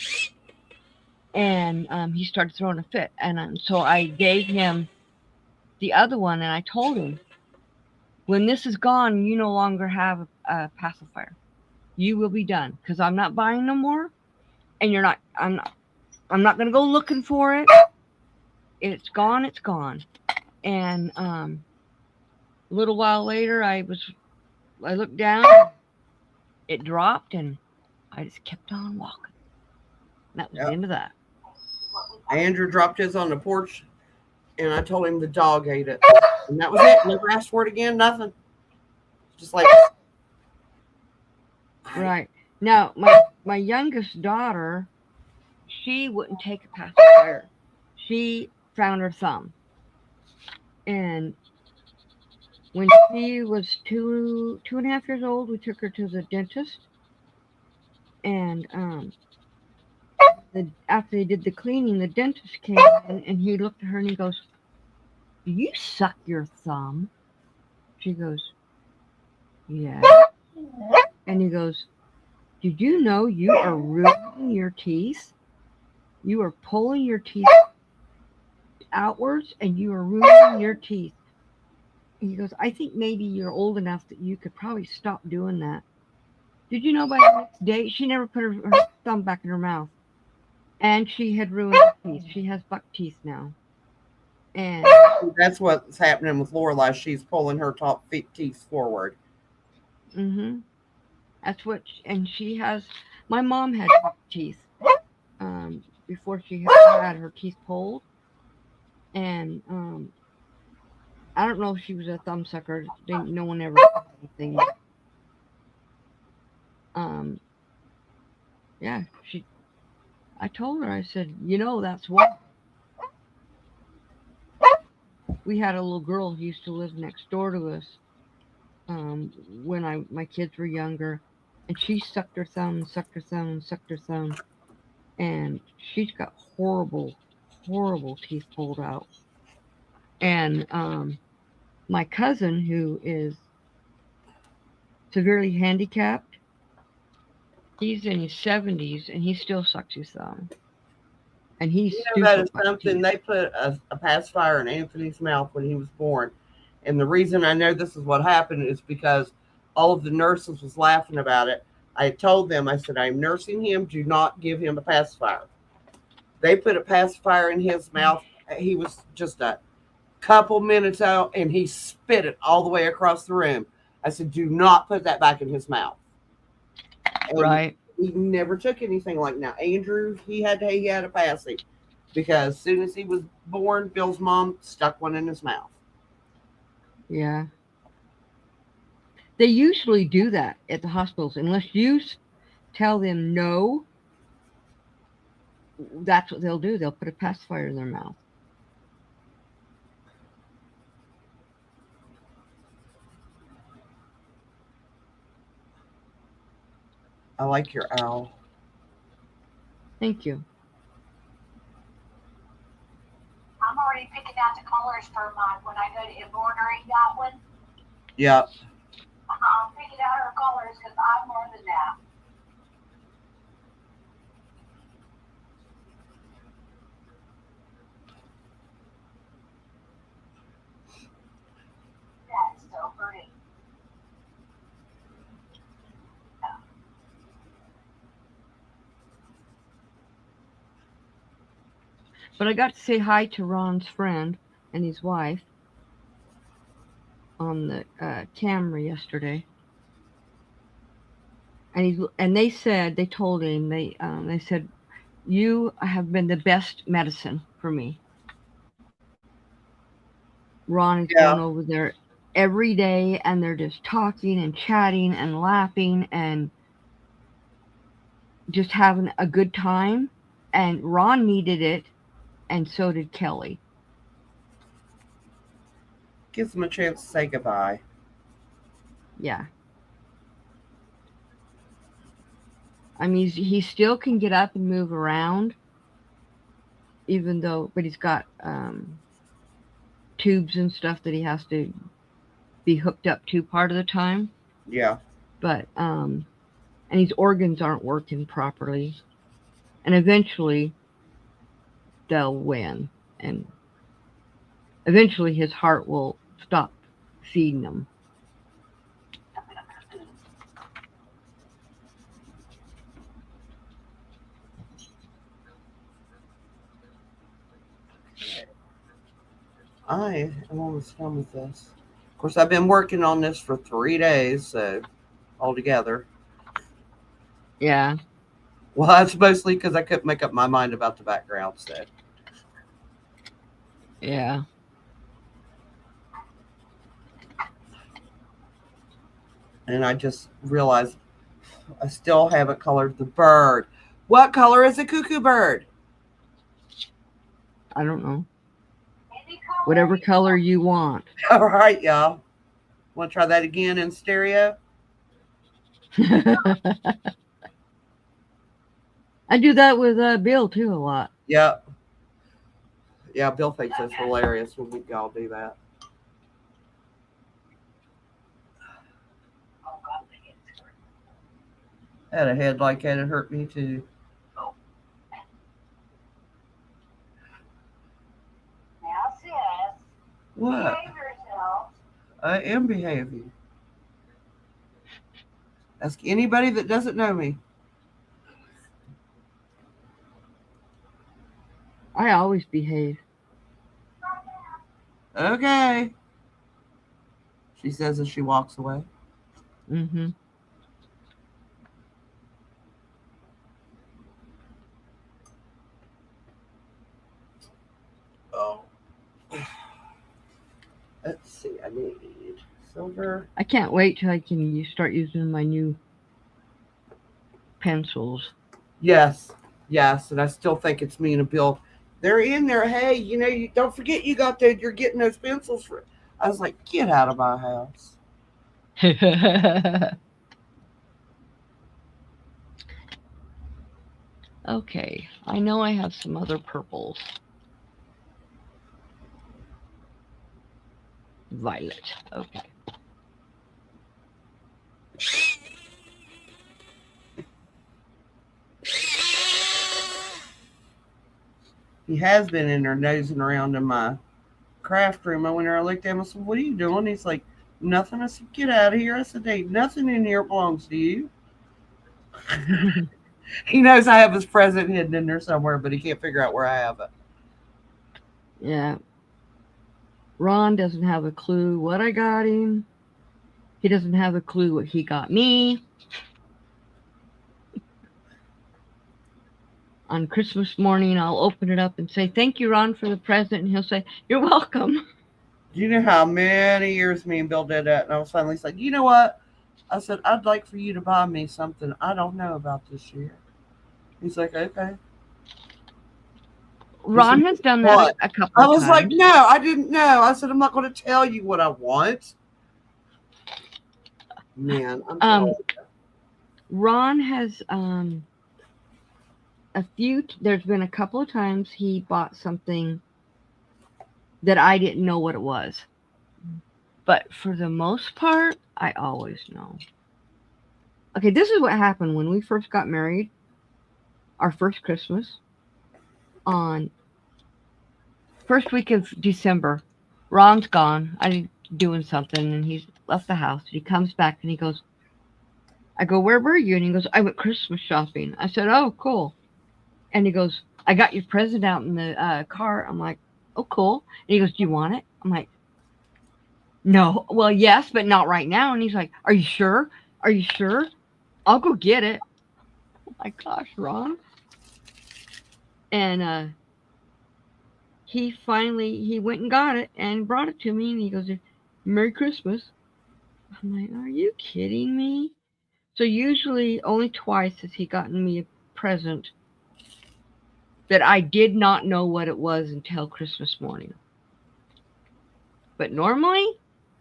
And he started throwing a fit. And so I gave him the other one, and I told him, when this is gone, you no longer have a pacifier. You will be done, because I'm not buying no more, and you're not. I'm not going to go looking for it. It's gone. It's gone. And a little while later, I looked down. It dropped, and I just kept on walking. That was the end of that. Andrew dropped his on the porch, and I told him the dog ate it, and that was it. Never asked for it again. Nothing. Just like. Right. Now, my youngest daughter, she wouldn't take a pacifier. She found her thumb. And when she was 2.5 years old, we took her to the dentist. And after they did the cleaning, the dentist came in, and he looked at her and he goes, "Do you suck your thumb?" She goes, "Yeah." And he goes, "Did you know you are ruining your teeth? You are pulling your teeth outwards, and you are ruining your teeth." And he goes, "I think maybe you're old enough that you could probably stop doing that." Did you know by the next day, she never put her thumb back in her mouth? And she had ruined her teeth. She has buck teeth now. And that's what's happening with Lorelai. She's pulling her top teeth forward. Mm-hmm. That's what, and she has, my mom had buck teeth before she had her teeth pulled. And I don't know if she was a thumb sucker. No one ever said anything. Yeah, I told her, I said, that's why. We had a little girl who used to live next door to us when my kids were younger, and she sucked her thumb and sucked her thumb and sucked her thumb, and she's got horrible, horrible teeth pulled out. And my cousin, who is severely handicapped, he's in his 70s, and he still sucks his thumb. And he's that is something they put a pacifier in Anthony's mouth when he was born. And the reason I know this is what happened is because all of the nurses was laughing about it. I told them, I said, "I'm nursing him. Do not give him a pacifier." They put a pacifier in his mouth. He was just a couple minutes out, and he spit it all the way across the room. I said, "Do not put that back in his mouth." And right. He never took anything like that. Andrew, he had a passy, because as soon as he was born, Bill's mom stuck one in his mouth. Yeah. They usually do that at the hospitals. Unless you tell them no, that's what they'll do. They'll put a pacifier in their mouth. I like your owl. Thank you. I'm already picking out the colors for when I go to embroidery that one. Yep. I'm picking out her colors because I'm more than that. That's so pretty. But I got to say hi to Ron's friend and his wife on the camera yesterday, and they told him, they said, "You have been the best medicine for me." Ron is going over there every day, and they're just talking and chatting and laughing and just having a good time. And Ron needed it, and so did Kelly. Gives them a chance to say goodbye. Yeah. I mean, he still can get up and move around, but he's got tubes and stuff that he has to be hooked up to part of the time. Yeah. But and his organs aren't working properly, and eventually they'll win, and eventually his heart will stop feeding him. I am almost done with this. Of course, I've been working on this for 3 days, so altogether. Yeah. Well, that's mostly because I couldn't make up my mind about the background, so. Yeah. And I just realized I still haven't colored the bird. What color is a cuckoo bird? I don't know. Any color Whatever you color you want. All right, y'all. Want to try that again in stereo? I do that with Bill too a lot. Yep. Yeah, Bill thinks it's hilarious when we all do that. I had a head like that. It hurt me too. Now, sis, What? behave yourself. I am behaving. Ask anybody that doesn't know me. I always behave. Okay. She says as she walks away. Mm-hmm. Oh. Let's see. I need silver. I can't wait till I can start using my new pencils. Yes. Yes. And I still think it's me and Bill. They're in there. Hey, you don't forget you got that. You're getting those pencils for. I was like, get out of my house. Okay, I know I have some other purples. Violet. Okay. He has been in there nosing around in my craft room. I went there, I looked at him, I said, what are you doing? He's like, nothing. I said, get out of here. I said, there ain't nothing in here belongs to you. He knows I have his present hidden in there somewhere, but he can't figure out where I have it. Yeah. Ron doesn't have a clue what I got him. He doesn't have a clue what he got me. On Christmas morning, I'll open it up and say, thank you, Ron, for the present. And he'll say, you're welcome. Do you know how many years me and Bill did that? And I was finally like, you know what? I said, I'd like for you to buy me something I don't know about this year. He's like, okay. Ron has done that a couple I of was times. like, no, I didn't know. I said, I'm not going to tell you what I want. Man, I'm sorry. Ron has there's been a couple of times he bought something that I didn't know what it was. But for the most part, I always know. Okay, this is what happened when we first got married. Our first Christmas, on first week of December, Ron's gone. I'm doing something, and he's left the house. He comes back, and he goes, I go, where were you? And he goes, I went Christmas shopping. I said, oh, cool. And he goes, I got your present out in the car. I'm like, oh, cool. And he goes, do you want it? I'm like, no. Well, yes, but not right now. And he's like, are you sure? Are you sure? I'll go get it. Oh, my gosh, Ron. And he went and got it and brought it to me. And he goes, Merry Christmas. I'm like, are you kidding me? So usually only twice has he gotten me a present that I did not know what it was until Christmas morning. But normally,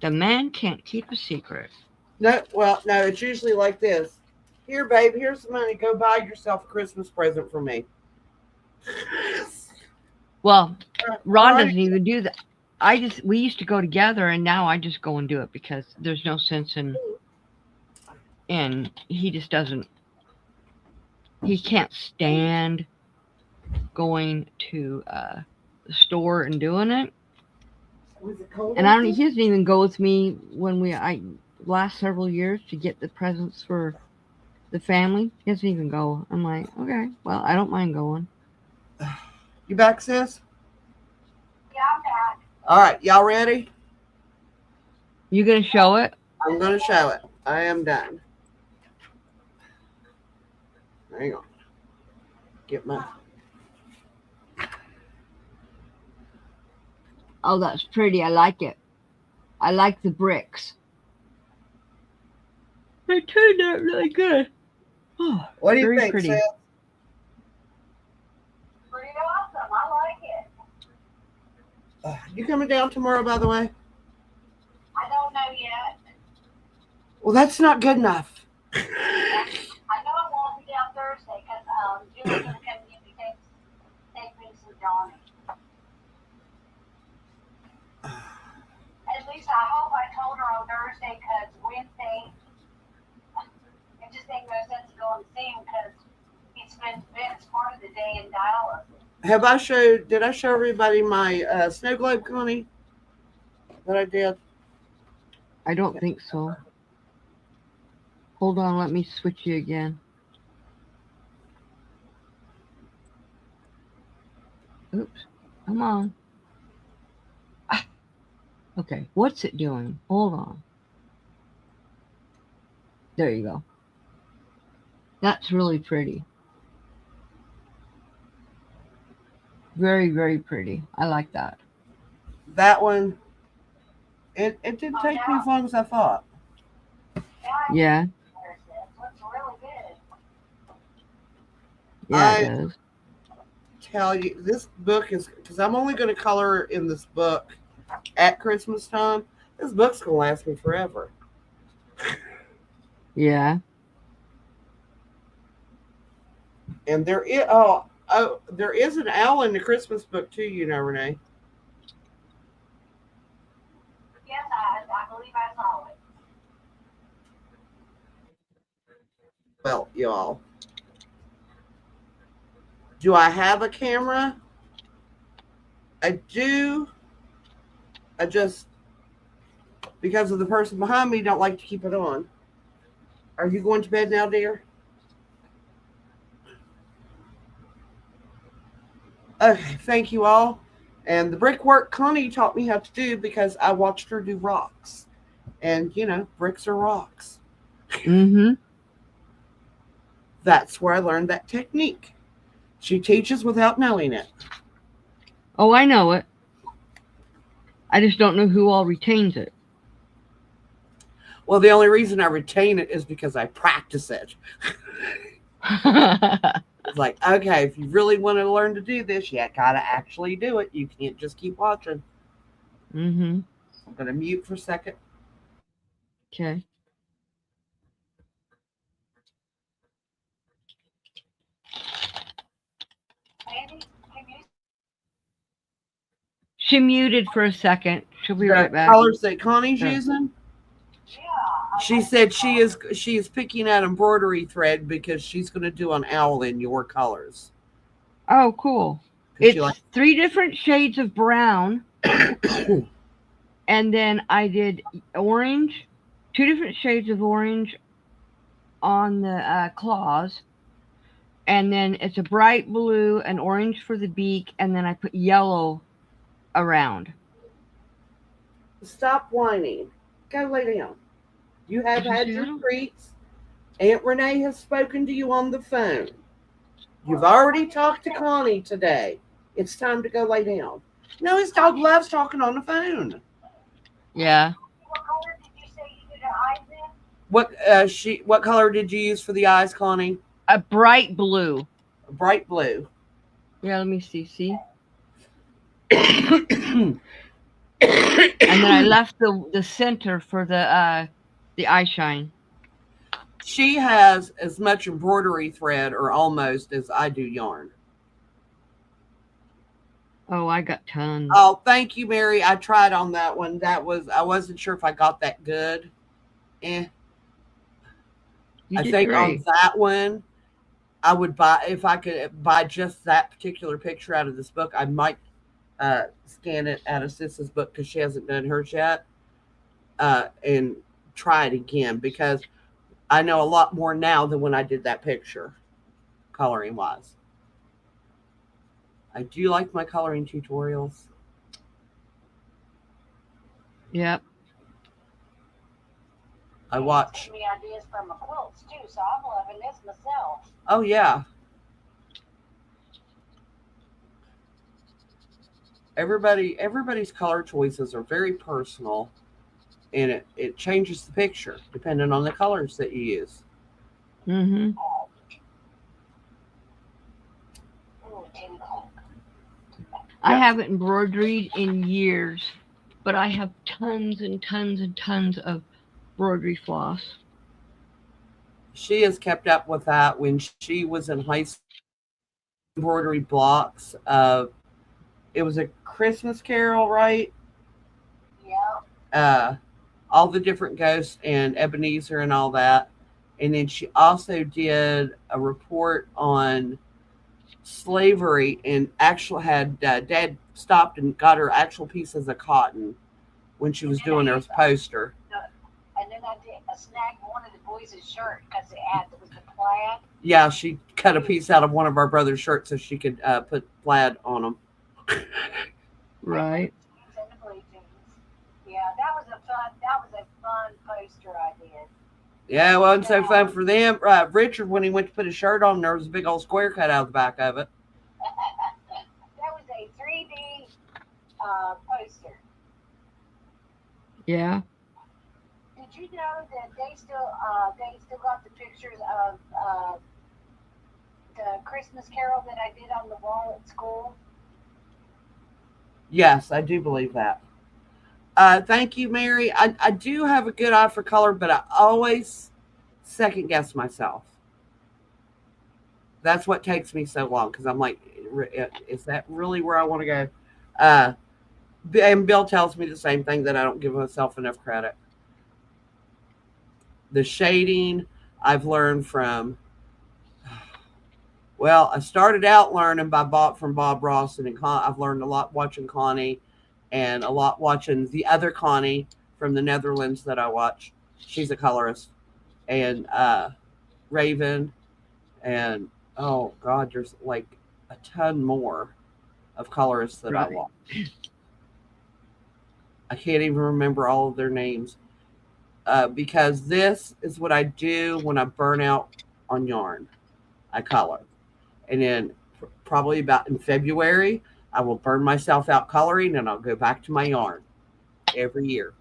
the man can't keep a secret. No, it's usually like this. Here, babe, here's the money. Go buy yourself a Christmas present for me. Well, Ron doesn't even do that. we used to go together, and now I just go and do it because there's no sense in he just doesn't. He can't stand going to the store and doing it. Was it cold? And he doesn't even go with me when last several years to get the presents for the family. He doesn't even go. I'm like, okay, well, I don't mind going. You back, sis? Yeah, I'm back. All right, y'all ready? You gonna show it? I'm going to show it. I am done. Hang on. Get my... Oh, that's pretty. I like it. I like the bricks. They turned out really good. Oh, What do you very think, pretty. sis? Pretty awesome. I like it. You coming down tomorrow, by the way? I don't know yet. Well, that's not good enough. I know I won't be down Thursday because Julie's going to come get me, take me to Johnny. At least I hope I told her on Thursday because Wednesday, it just ain't no sense going to see him because he's been Vince part of the day in dialysis. Did I show everybody my snow globe, Connie? That I did? I don't think so. Hold on, let me switch you again. Oops, come on. Ah. Okay, what's it doing? Hold on. There you go. That's really pretty. Very, very pretty. I like that. That one, it didn't take me as long as I thought. Yeah. It looks really good. Yeah, it does. Tell you, this book is, because I'm only going to color in this book at Christmas time. This book's going to last me forever. Yeah. And there is, there is an owl in the Christmas book too, you know, Renee. Yes, I believe I saw it. Well, y'all, do I have a camera? I do. I just, because of the person behind me, don't like to keep it on. Are you going to bed now, dear? Okay, thank you all. And the brickwork Connie taught me how to do because I watched her do rocks. And, you know, bricks are rocks. Mm-hmm. That's where I learned that technique. She teaches without knowing it. Oh, I know it. I just don't know who all retains it. Well, the only reason I retain it is because I practice it. It's like, okay, if you really want to learn to do this, you gotta actually do it. You can't just keep watching. Mm-hmm. I'm gonna mute for a second. Okay. Andy, can you? She muted for a second. She'll be right back. Colors that Connie's Sure. using. Yeah. She said she is picking out embroidery thread because she's going to do an owl in your colors. Oh, cool. 'Cause It's 3 different shades of brown. And then I did orange, 2 different shades of orange on the claws. And then it's a bright blue and orange for the beak. And then I put yellow around. Stop whining. Go lay down. You have Did you had see your them? treats. Aunt Renee has spoken to you on the phone. You've already talked to Connie today. It's time to go lay down. No, his dog loves talking on the phone. Yeah. What color did you say you did your eyes in? What color did you use for the eyes, Connie? A bright blue. Bright blue. Yeah, let me see. See? And then I left the center for the eye shine. She has as much embroidery thread, or almost, as I do yarn. Oh, I got tons. Oh, thank you, Mary. I tried on that one. I wasn't sure if I got that good. You I did think great. on that one, I would buy, if I could buy just that particular picture out of this book, I might scan it out of Sis's book because she hasn't done hers yet, and try it again because I know a lot more now than when I did that picture, coloring wise. I do like my coloring tutorials. Yep. I watch. Me ideas from my quilts too, so I'm loving this myself. Oh yeah. Everybody's color choices are very personal, and it changes the picture depending on the colors that you use. Mm-hmm. I haven't embroidered in years, but I have tons and tons and tons of embroidery floss. She has kept up with that. When she was in high school, embroidery blocks of, it was a Christmas Carol, right? Yeah. All the different ghosts and Ebenezer and all that. And then she also did a report on slavery and actually had Dad stopped and got her actual pieces of cotton when she was doing her poster. And then I did a snag one of the boys' shirt because it was the plaid. Yeah, she cut a piece out of one of our brother's shirts so she could put plaid on them. Right. Yeah, that was a fun poster I did. Yeah, it wasn't so fun for them. Richard, when he went to put his shirt on, there was a big old square cut out of the back of it. That was a 3D poster. Yeah. Did you know that they still got the pictures of the Christmas Carol that I did on the wall at school? Yes, I do believe that. Thank you, Mary. I do have a good eye for color, but I always second guess myself. That's what takes me so long because I'm like, is that really where I want to go? And Bill tells me the same thing, that I don't give myself enough credit. The shading I've learned from, well, I started out learning from Bob Ross, and I've learned a lot watching Connie and a lot watching the other Connie from the Netherlands that I watch. She's a colorist. And Raven, and oh God, there's like a ton more of colorists that I watch. I can't even remember all of their names because this is what I do when I burn out on yarn. I color. And then probably about in February, I will burn myself out coloring and I'll go back to my yarn every year.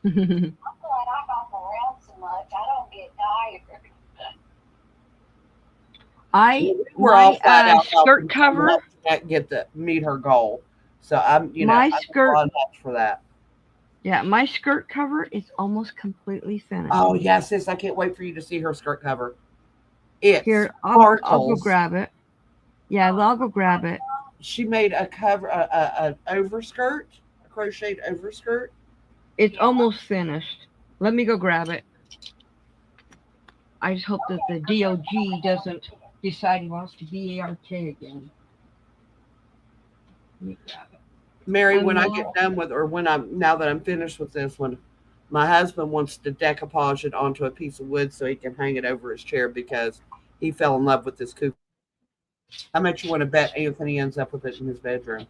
I'm glad I hop around so much. I don't get tired. We're all flat out skirt cover. Meet her goal. So I'm for that. Yeah, my skirt cover is almost completely finished. Oh yes, sis, I can't wait for you to see her skirt cover. Here, I'll go grab it. Yeah, I'll go grab it. She made a cover, an overskirt, a crocheted overskirt. It's almost finished. Let me go grab it. I just hope that the DOG doesn't decide he wants to be ARK again. Let me grab it. Mary, when I get done with, or now that I'm finished with this one, my husband wants to decoupage it onto a piece of wood so he can hang it over his chair because he fell in love with this cuckoo. How much you want to bet Anthony ends up with it in his bedroom?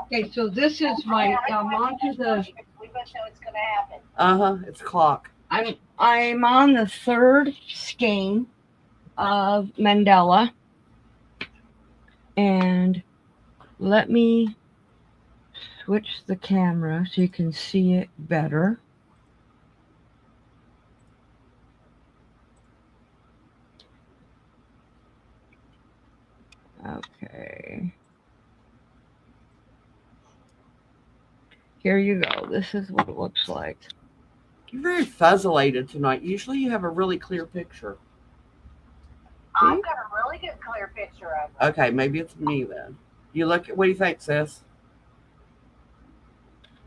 Okay, so this is my onto the. We both know it's going to happen. It's a clock. I'm on the third skein of Mandela, and let me switch the camera so you can see it better. Okay. Here you go. This is what it looks like. You're very fuzzilated tonight. Usually you have a really clear picture. I've got a really good clear picture of Okay, maybe it's me then. You look at, what do you think, sis?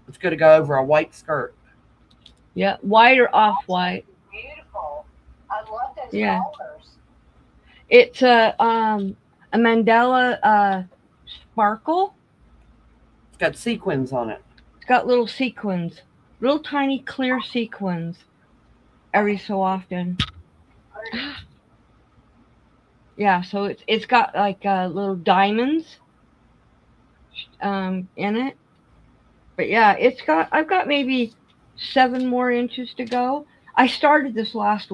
It's going to go over a white skirt. Yeah, white or off-white. Beautiful. I love those Yeah. colors. It's a Mandela sparkle. It's got sequins on it. It's got little sequins, little tiny clear sequins every so often. Yeah, so it's got like little diamonds in it. But yeah, I've got maybe 7 more inches to go. I started this last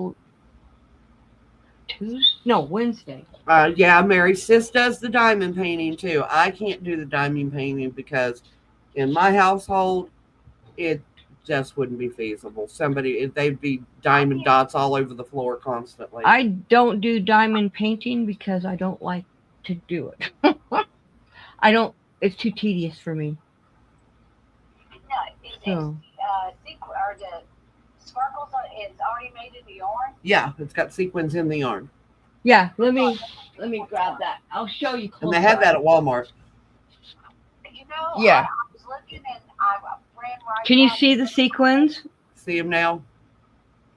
Wednesday. Yeah, Mary, sis does the diamond painting too. I can't do the diamond painting because in my household, it just wouldn't be feasible. They'd be diamond dots all over the floor constantly. I don't do diamond painting because I don't like to do it. It's too tedious for me. No, are the sparkles, it's already made in the yarn? Yeah, it's got sequins in the yarn. Yeah, let me grab that. I'll show you close. And they have that at Walmart. Yeah. I was looking and I ran right. Can you see the sequins? See them now?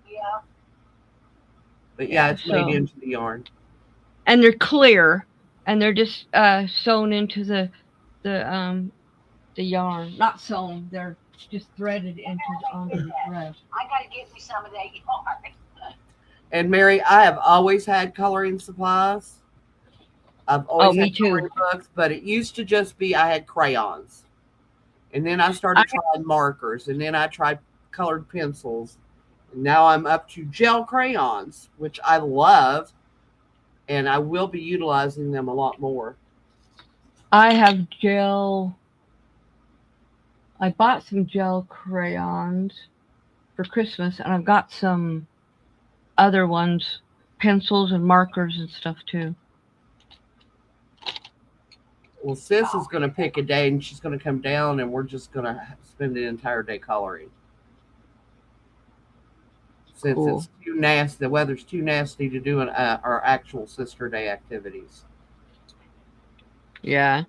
Yeah. But yeah, it's made into the yarn. And they're clear, and they're just sewn into the yarn. Not sewn, they're just threaded onto the thread. I gotta get me some of that yarn. And Mary, I have always had coloring supplies. I've always had coloring books, but it used to just be I had crayons. And then I started trying markers, and then I tried colored pencils. And now I'm up to gel crayons, which I love, and I will be utilizing them a lot more. I have gel. I bought some gel crayons for Christmas, and I've got some other ones, pencils and markers and stuff too. Well, sis is going to pick a day, and she's going to come down, and we're just going to spend the entire day coloring. Since it's too nasty, the weather's too nasty to do our actual Sister Day activities. Yeah.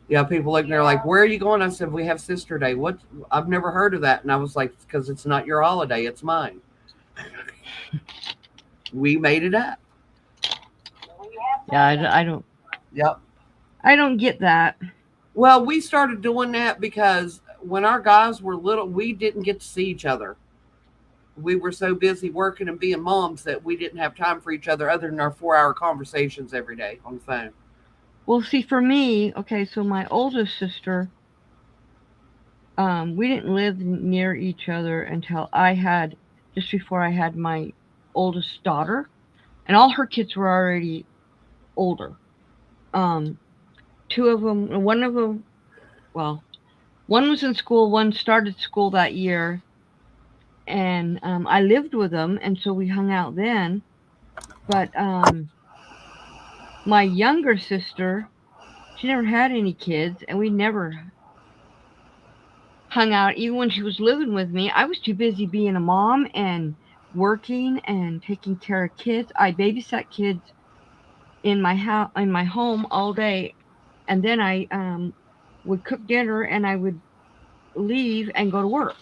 Yeah, people looking there like, where are you going? I said, we have Sister Day. What? I've never heard of that. And I was like, because it's not your holiday, it's mine. We made it up. Yeah, I don't. Yep. I don't get that. Well, we started doing that because when our guys were little, we didn't get to see each other. We were so busy working and being moms that we didn't have time for each other other than our 4-hour conversations every day on the phone. Well, see, for me, okay, so my oldest sister, we didn't live near each other until just before I had my oldest daughter, and all her kids were already older. 2 of them, one was in school, one started school that year, and I lived with them, and so we hung out then. But my younger sister, she never had any kids, and we never hung out. Even when she was living with me, I was too busy being a mom and working and taking care of kids. I babysat kids in my house, in my home all day, and then I would cook dinner and I would leave and go to work.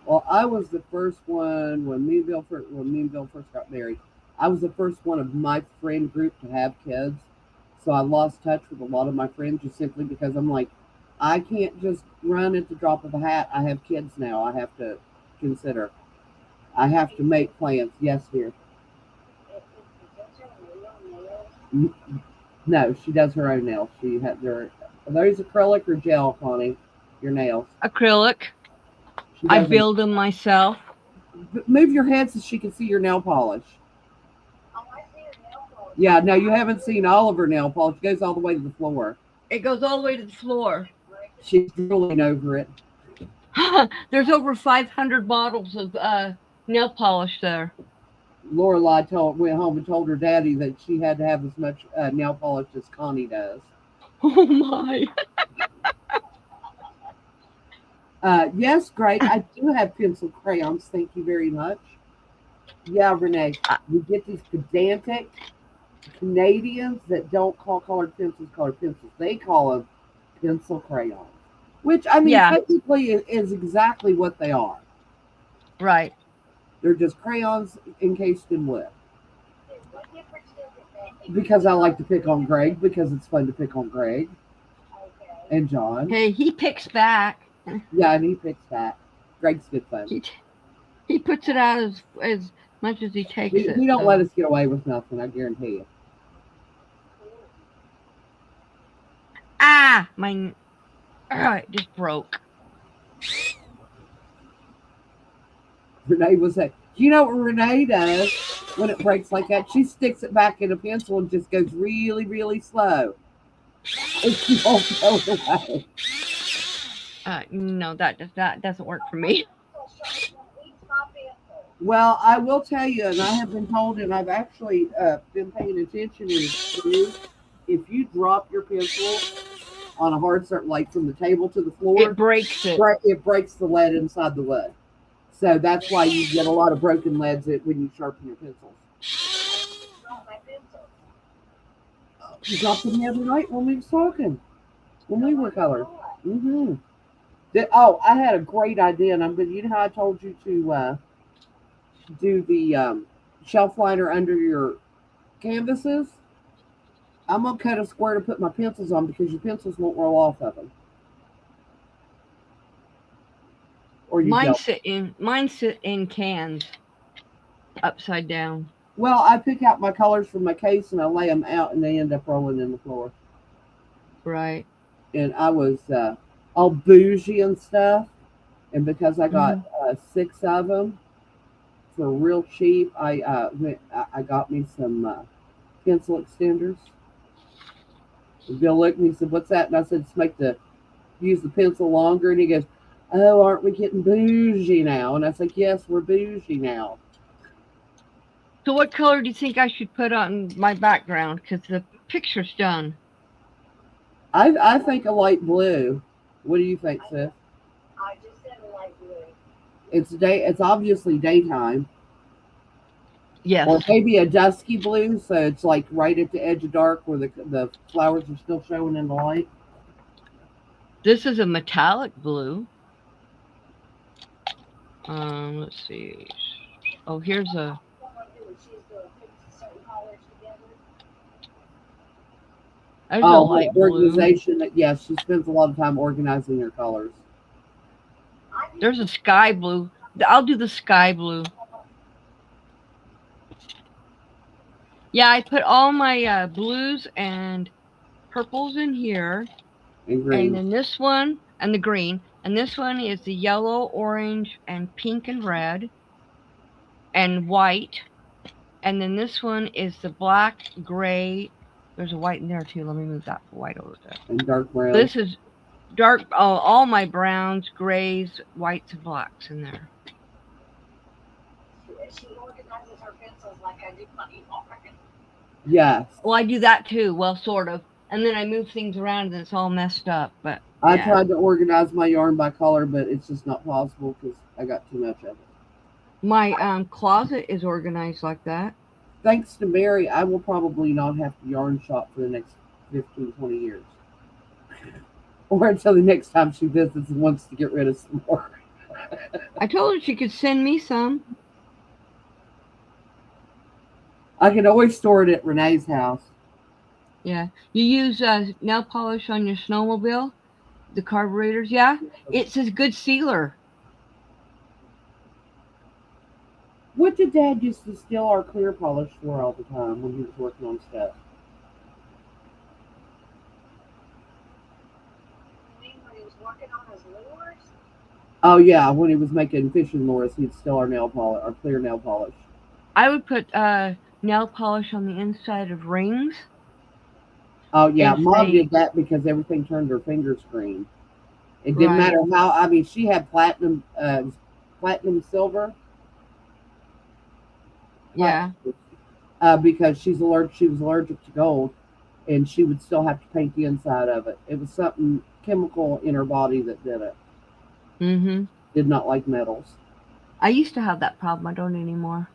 Well, I was the first one when me and Bill first got married. I was the first one of my friend group to have kids, so I lost touch with a lot of my friends just simply because I'm like, I can't just run at the drop of a hat. I have kids now. I have to consider. I have to make plans. Yes, dear. No, she does her own nails. She had are those acrylic or gel, Connie? Your nails? Acrylic. I build them myself. Move your head so she can see your nail polish. Oh, I see your nail polish. Yeah, no, you haven't seen all of her nail polish. It goes all the way to the floor. It goes all the way to the floor. She's drooling over it. There's over 500 bottles of nail polish there. Lorelai went home and told her daddy that she had to have as much nail polish as Connie does. Oh my! Yes, great. I do have pencil crayons. Thank you very much. Yeah, Renee, you get these pedantic Canadians that don't call colored pencils. They call them pencil crayons, which I mean, Yeah. technically is exactly what they are. Right. They're just crayons encased in wood. What difference does it make? Because I like to pick on Greg, because it's fun to pick on Greg Okay. and John. Hey, he picks back. Yeah, and he picks that. Greg's good fun. He puts it out as much as he takes it. He don't so. let us get away with nothing, I guarantee you. Ah, it just broke. Renee was like, you know what Renee does when it breaks like that? She sticks it back in a pencil and just goes really, really slow. And she won't go away. No, that doesn't work for me. Well, I will tell you, and I have been told, and I've actually been paying attention, if you drop your pencil on a hard surface, like from the table to the floor, It breaks it. It breaks the lead inside the wood. So that's why you get a lot of broken leads when you sharpen your pencils. You dropped them the other night when we was talking, when we were colored. Mm-hmm. I had a great idea, and you know how I told you to do the shelf liner under your canvases? I'm gonna cut a square to put my pencils on because your pencils won't roll off of them. Or you Mine don't. sit in cans, upside down. Well, I pick out my colors from my case and I lay them out, and they end up rolling in the floor. Right. And I was all bougie and stuff, and because I got 6 of them for real cheap, I got me some pencil extenders. And Bill looked at me and said, "What's that?" And I said, "It's use the pencil longer." And he goes, "Oh, aren't we getting bougie now?" And I said, "Yes, we're bougie now." So what color do you think I should put on my background? Because the picture's done. I think a light blue. What do you think, sis? I just said a light blue. It's obviously daytime. Yes. Or maybe a dusky blue, so it's like right at the edge of dark where the flowers are still showing in the light. This is a metallic blue. Let's see. Oh, here's a. There's a light organization. blue. Yes, she spends a lot of time organizing her colors. There's a sky blue. I'll do the sky blue. Yeah, I put all my blues and purples in here. And green. And then this one, and the green. And this one is the yellow, orange, and pink and red. And white. And then this one is the black, gray. There's a white in there too. Let me move that white over there. And dark brown. This is dark. All my browns, grays, whites, and blacks in there. She organizes her pencils like I do my yarn. Yes. Well, I do that too. Well, sort of. And then I move things around and it's all messed up. But I tried to organize my yarn by color, but it's just not possible because I got too much of it. My closet is organized like that. Thanks to Mary, I will probably not have to yarn shop for the next 15, 20 years. Or until the next time she visits and wants to get rid of some more. I told her she could send me some. I can always store it at Renee's house. Yeah. You use nail polish on your snowmobile? The carburetors? Yeah. It's a good sealer. What did Dad used to steal our clear polish for all the time when he was working on stuff? You mean when he was working on his lures? Oh yeah, when he was making fishing lures, he'd steal our nail polish, our clear nail polish. I would put nail polish on the inside of rings. Oh yeah, Mom did that because everything turned her fingers green. It didn't matter how. I mean, she had platinum silver. Yeah. Because she was allergic to gold, and she would still have to paint the inside of it. It was something chemical in her body that did it. Mm-hmm. Did not like metals. I used to have that problem. I don't anymore.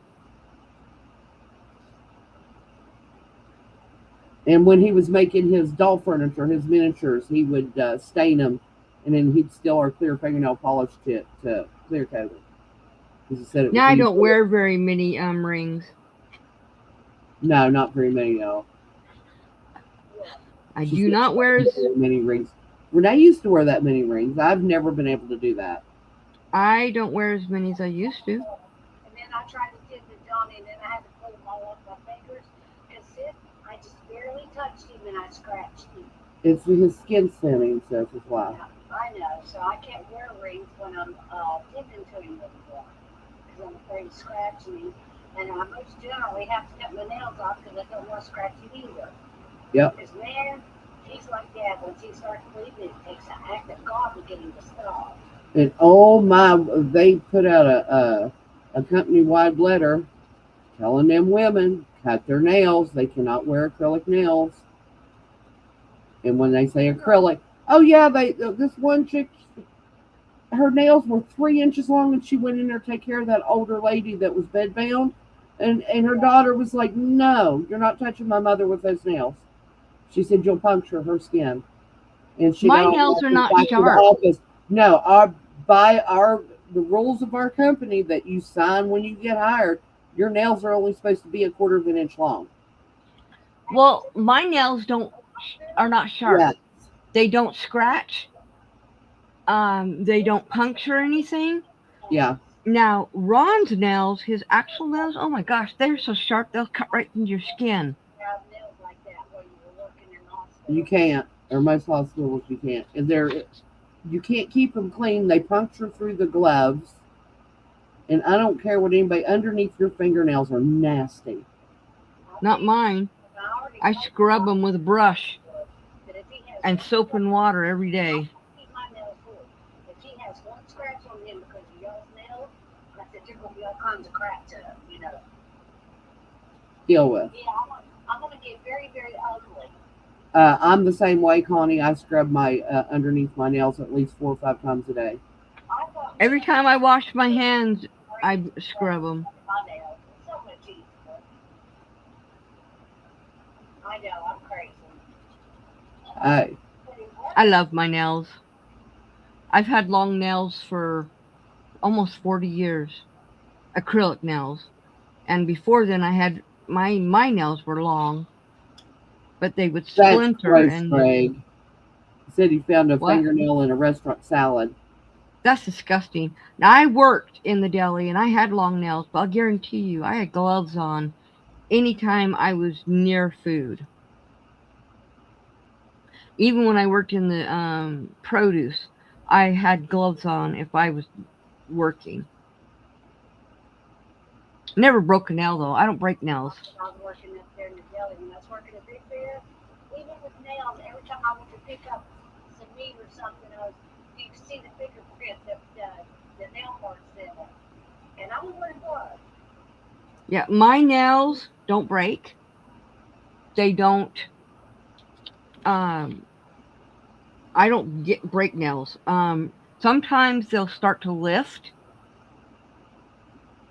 And when he was making his doll furniture, his miniatures, he would stain them, and then he'd steal our clear fingernail polish to clear coat it. Because he said it was Now I easier. don't wear very many rings. No, not very many, no. I She do said not she wear. doesn't wear many rings. Renee used to wear that many rings. I've never been able to do that. I don't wear as many as I used to. And then I tried to tend to Johnny, and then I had to pull them all off my fingers. Because I just barely touched him, and I scratched him. It's his skin thinning, so that's why. Yeah, I know. So I can't wear rings when I'm tending to him anymore. Because I'm afraid of scratching him. And I most generally have to cut my nails off because I don't want to scratch him either. Yep. Because man, he's like that. Once he starts bleeding, it takes an act of God to get him to stop. And oh my, they put out a company-wide letter telling them women cut their nails. They cannot wear acrylic nails. And when they say acrylic, oh yeah, this one chick, her nails were 3 inches long, and she went in there to take care of that older lady that was bedbound, and her daughter was like, "No, you're not touching my mother with those nails." She said, "You'll puncture her skin." And she My nails are not sharp. No, the rules of our company that you sign when you get hired, your nails are only supposed to be 1/4 of an inch long. Well, my nails are not sharp. Yes. They don't scratch. They don't puncture anything. Yeah. Now, Ron's nails, his actual nails, oh my gosh, they're so sharp they'll cut right into your skin. Have nails like that when you were working in the hospital. You can't, or most hospitals you can't. And you can't keep them clean. They puncture through the gloves. And I don't care what anybody, underneath your fingernails are nasty. Not mine. I scrub them with a brush and soap and water every day. Keep my nails full. If he has one scratch on him because of y'all's nails, I said there's gonna be all kinds of crap to Deal with. Yeah, I'm gonna get very, very ugly. I'm the same way, Connie. I scrub my underneath my nails at least 4 or 5 times a day. Every time I wash my hands, I scrub them. My nails. It's so much easier. I know, I'm crazy. I love my nails. I've had long nails for almost 40 years. Acrylic nails. And before then I had my nails were long, but they would splinter. That's gross, Greg. He said he found a What? fingernail in a restaurant salad. That's disgusting. Now, I worked in the deli and I had long nails, but I'll guarantee you I had gloves on anytime I was near food. Even when I worked in the produce, I had gloves on if I was working. Never broke a nail, though. I don't break nails. I was working up there in the deli. When I was working at Big Bear, even with nails, every time I went to pick up some meat or something, you could see the fingerprint of the nail marks in it. And I knew what it was. Yeah, my nails don't break. They don't. I don't break nails. Sometimes they'll start to lift,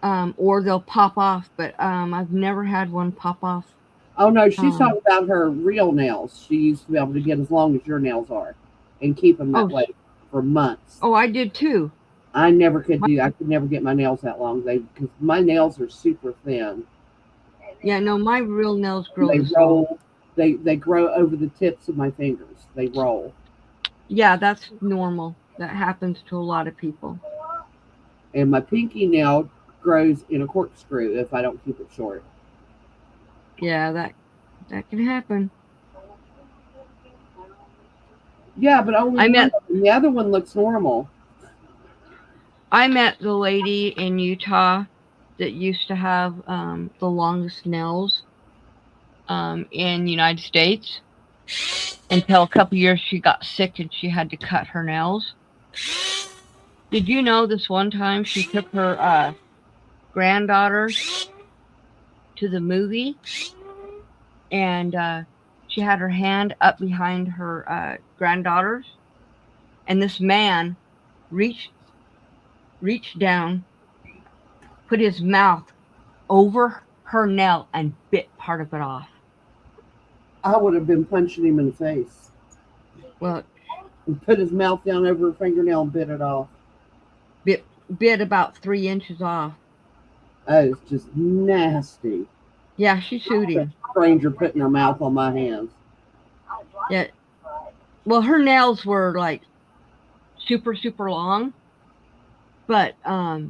or they'll pop off. But I've never had one pop off. Oh no, she's talking about her real nails. She used to be able to get as long as your nails are, and keep them that way for months. Oh, I did too. I never could do. I could never get my nails that long. Because my nails are super thin. Yeah, no, my real nails grow. They roll. They grow over the tips of my fingers. They roll. Yeah, that's normal. That happens to a lot of people. And my pinky nail grows in a corkscrew if I don't keep it short. Yeah, that can happen. Yeah, but only the other one looks normal. I met the lady in Utah that used to have the longest nails in the United States. Until a couple years she got sick and she had to cut her nails. Did you know this one time she took her granddaughter to the movie and she had her hand up behind her granddaughters, and this man reached down, put his mouth over her nail and bit part of it off. I would have been punching him in the face Well, and put his mouth down over her fingernail and bit it off. bit about 3 inches off. That is just nasty. Yeah, she sued him. Stranger putting her mouth on my hands. Yeah. Well, her nails were like super, super long. But, I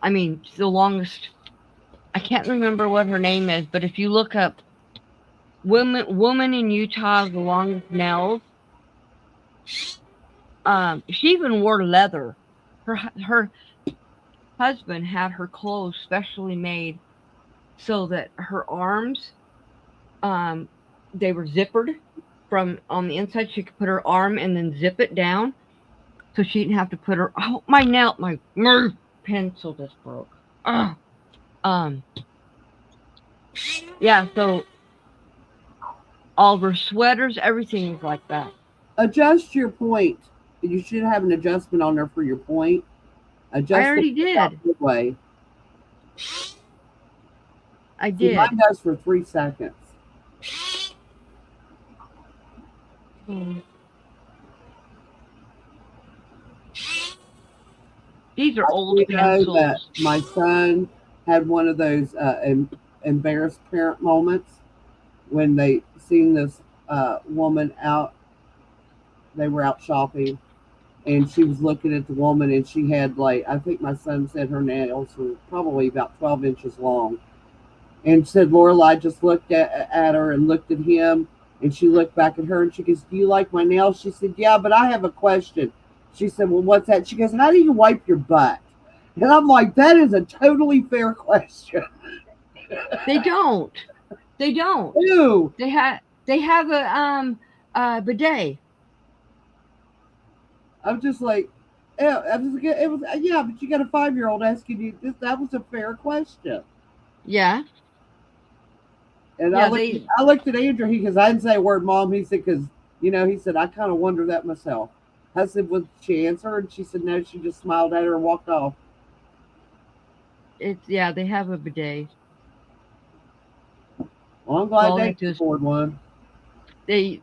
mean, the longest, I can't remember what her name is, but if you look up woman in Utah with the longest nails, she even wore leather. Her husband had her clothes specially made so that her arms, they were zippered from on the inside. She could put her arm and then zip it down, so she didn't have to put her. Oh, my pencil just broke. Yeah. So all of her sweaters, everything was like that. Adjust your point. You should have an adjustment on there for your point. Adjust I already did. Way. I did. Mine does for 3 seconds. These are old pencils. That my son had one of those embarrassed parent moments when they seen this woman out. They were out shopping, and she was looking at the woman, and she had like, I think my son said her nails were probably about 12 inches long, and said Lorelai just looked at her and looked at him, and she looked back at her, and she goes, "Do you like my nails?" She said, "Yeah, but I have a question." She said, "Well, what's that?" She goes, "How do you wipe your butt?" And I'm like, that is a totally fair question. They don't. They don't. Ew. They have a bidet. I'm just like, yeah, it was, yeah, but you got a 5-year-old asking you this. That was a fair question. Yeah. And yeah, I looked at Andrew. He goes, "I didn't say a word, Mom." He said, "Because he said I kind of wonder that myself." I said, "Would she answer?" And she said, "No." She just smiled at her and walked off. They have a bidet. Well, I'm glad they can afford one. They're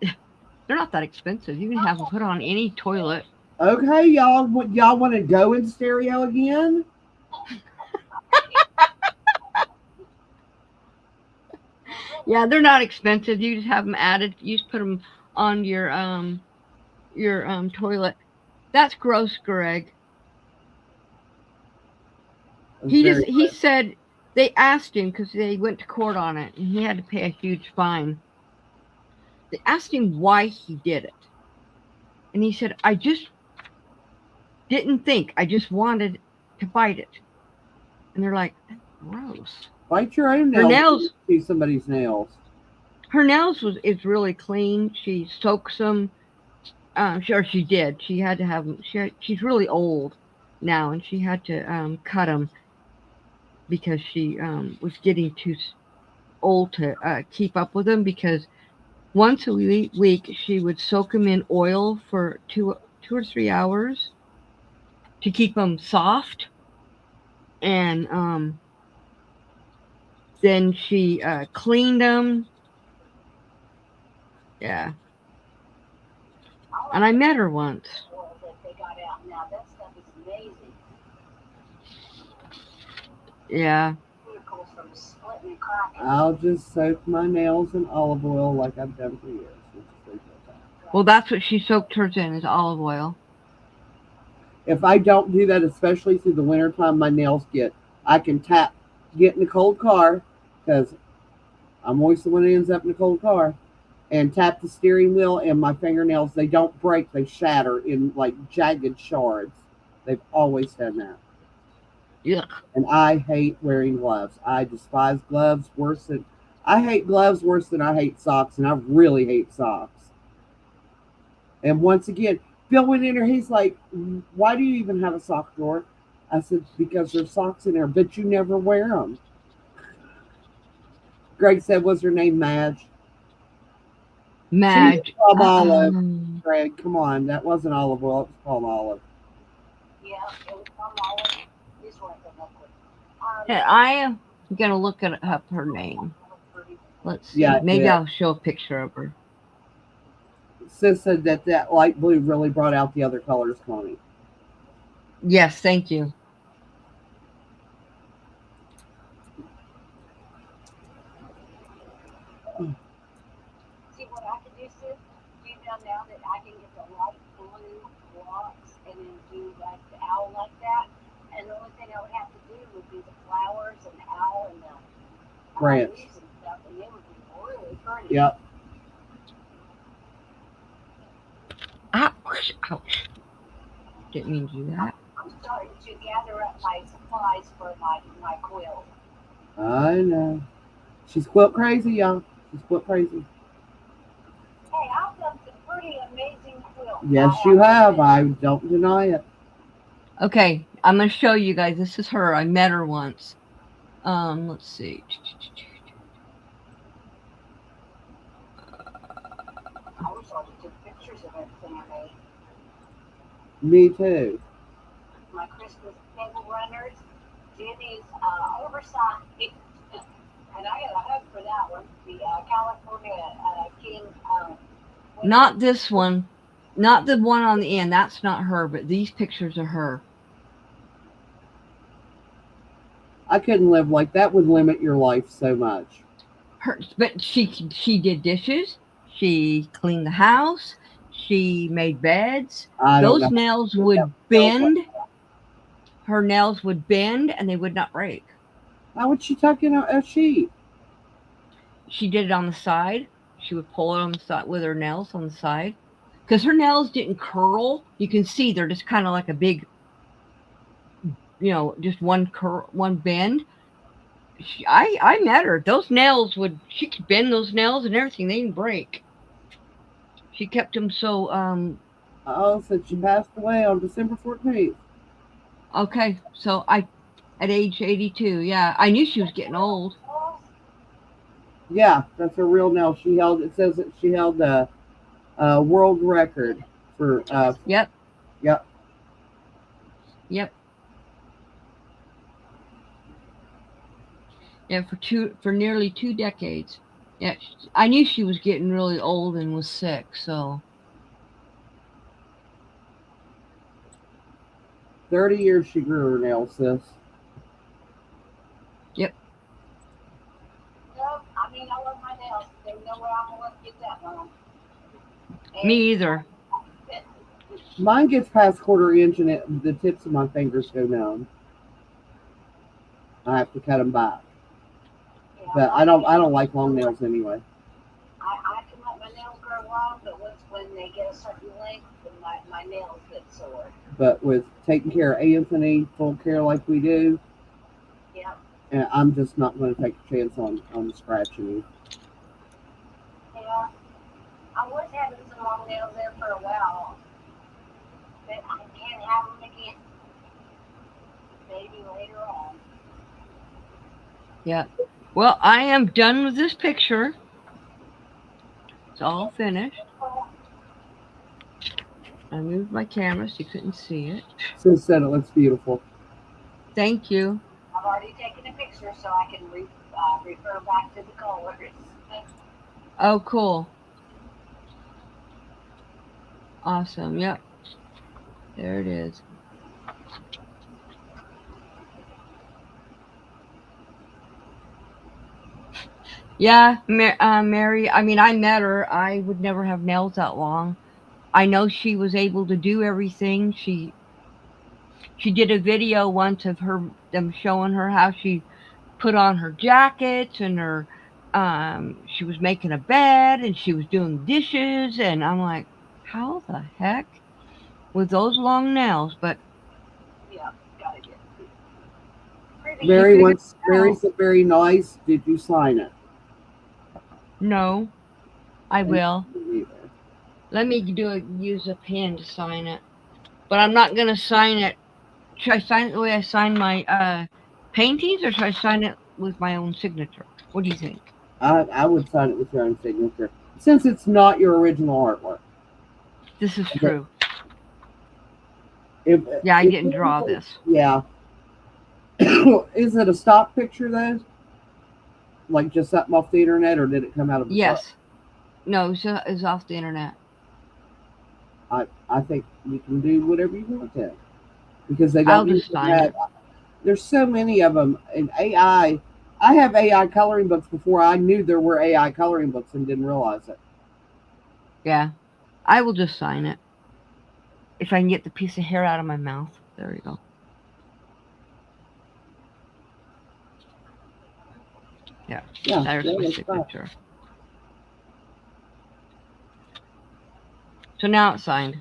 not that expensive. You can have them put on any toilet. Okay, y'all want to go in stereo again? Yeah, they're not expensive. You just have them added. You just put them on your toilet. That's gross, Greg. He said they asked him because they went to court on it, and he had to pay a huge fine. They asked him why he did it, and he said, "I just didn't think. I just wanted to bite it." And they're like, "Gross." Bite your own nails. Her nails. See somebody's nails. Her nails is really clean. She soaks them. She did. She had to have them. She's really old now, and she had to cut them because she was getting too old to keep up with them. Because once a week she would soak them in oil for 2 or 3 hours to keep them soft, and then she cleaned them. Yeah. And I met her once. Yeah. I'll just soak my nails in olive oil like I've done for years. Well, that's what she soaked hers in, is olive oil. If I don't do that, especially through the wintertime, my nails I can get in a cold car, because I'm always the one that ends up in a cold car, and tap the steering wheel, and my fingernails, they don't break, they shatter in like jagged shards. They've always done that. Yuck. And I hate wearing gloves. I despise gloves I hate gloves worse than I hate socks, and I really hate socks. And once again, Bill went in there, he's like, "Why do you even have a sock drawer?" I said, "Because there's socks in there, but you never wear them." Greg said, "Was her name Madge?" Madge. Palm olive. Greg, come on. That wasn't olive oil. It was palm olive. Yeah, it was palm olive. This one's a liquid. I am going to look up her name. Let's see. Yeah, Maybe yeah. I'll show a picture of her. Sis said that light blue really brought out the other colors, Connie. Yes, thank you. See what I can do, sis? Do now that I can get the light blue blocks and then do like the owl like that. And the only thing I would have to do would be the flowers and the owl and the Branch. leaves and stuff, and it would be really pretty. Yep. Ouch, ouch. Didn't mean to do that. I'm starting to gather up my supplies for my quilt. I know. She's quilt crazy, y'all. She's quilt crazy. Hey, I've done some pretty amazing quilts. Yes, you have. I don't deny it. Okay, I'm going to show you guys. This is her. I met her once. Let's see. I wish I took pictures of everything I made. Me too. My Christmas table runners. Jenny's oversized. And I got a hug for that one. The California King. Not this one. Not the one on the end. That's not her, but these pictures are her. I couldn't live like that. Would limit your life so much. But she did dishes. She cleaned the house. She made beds. Those nails would bend. Her nails would bend and they would not break. How would she tuck in a sheet? She did it on the side. She would pull it on the side with her nails on the side. Because her nails didn't curl. You can see they're just kind of like a big, just one curl, one bend. I met her. Those nails she could bend those nails and everything. They didn't break. She kept them so. So she passed away on December 14th. Okay, so at age 82, yeah, I knew she was getting old. Yeah, that's her real nail. It says that she held the world record for. Yep. Yep. Yep. Yeah, for nearly 2 decades. Yeah, I knew she was getting really old and was sick, so. 30 years she grew her nails, sis. Yep. No, I mean, I love my nails. There's no way I'm going to get that long. Me either. Mine gets past 1/4 inch and the tips of my fingers go numb. I have to cut them back. Yeah, but I don't like long nails anyway. I can let my nails grow long, but when they get a certain length, then my nails get sore. But with taking care of Anthony, full care like we do, yeah, and I'm just not going to take a chance on scratching him. Yeah, I was having some long nails there for a while, but I can't have them again. Maybe later on. Yeah. Well, I am done with this picture. It's all finished. I moved my camera so you couldn't see it. Sis said it looks beautiful. Thank you. I've already taken a picture so I can refer back to the colors. Oh, cool. Awesome. Yep. There it is. Yeah, Mary, I mean, I met her. I would never have nails that long. I know she was able to do everything. She did a video once of them showing her how she put on her jackets and her she was making a bed and she was doing dishes, and I'm like, how the heck with those long nails? But yeah, gotta get Mary said very nice. Did you sign it? No, I will. Let me use a pen to sign it. But I'm not going to sign it. Should I sign it the way I sign my paintings, or should I sign it with my own signature? What do you think? I would sign it with your own signature, since it's not your original artwork. This is true. I didn't draw this. Yeah. Is it a stock picture, though? like just something off the internet, or did it come out of the Yes. No, it's off the internet. I think you can do whatever you want to, because they I'll don't just sign have. it. There's so many of them, and AI. I have AI coloring books before I knew there were AI coloring books and didn't realize it. Yeah, I will just sign it. If I can get the piece of hair out of my mouth. There we go. Yeah, there's my signature. So now it's signed.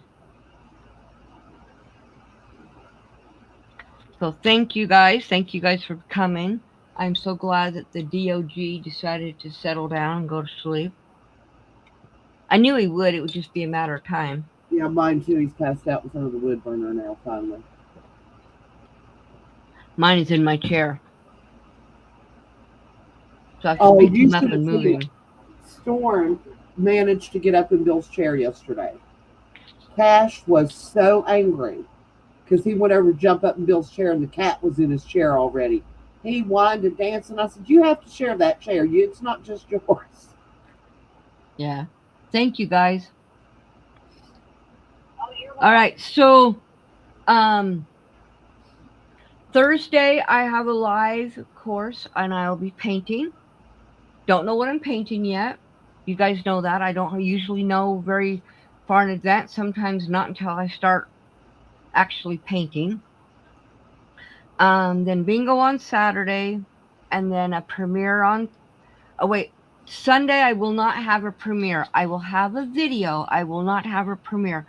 So thank you guys. Thank you guys for coming. I'm so glad that the DOG decided to settle down and go to sleep. I knew he would. It would just be a matter of time. Yeah, mine too. He's passed out in front of the wood burner now, finally. Mine is in my chair. So I have to pick him up and move him. Storm managed to get up in Bill's chair yesterday. Cash was so angry because he went over to jump up in Bill's chair and the cat was in his chair already. He whined and danced, and I said, "You have to share that chair. It's not just yours." Yeah. Thank you, guys. All right. So, Thursday I have a live course and I'll be painting. Don't know what I'm painting yet. You guys know that. I don't usually know very far in advance. Sometimes not until I start actually painting. Then bingo on Saturday, and then a premiere on. Oh wait, Sunday I will not have a premiere. I will have a video. I will not have a premiere,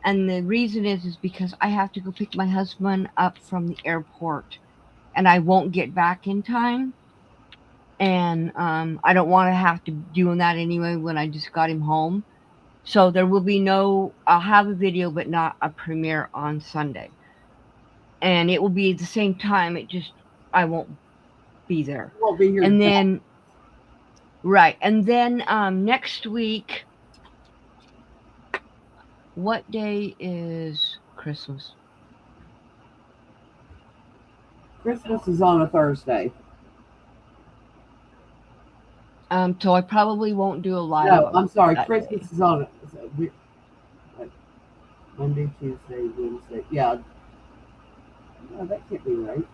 and the reason is because I have to go pick my husband up from the airport, and I won't get back in time. And I don't want to have to doing that anyway when I just got him home. So there will be no. I'll have a video, but not a premiere on Sunday. And it will be at the same time. I won't be there. Won't be here. And then, right. And then next week, what day is Christmas? Christmas is on a Thursday. So I probably won't do a live. No, I'm sorry. Christmas day is on it. Monday, Tuesday, Wednesday. Yeah. No, that can't be right.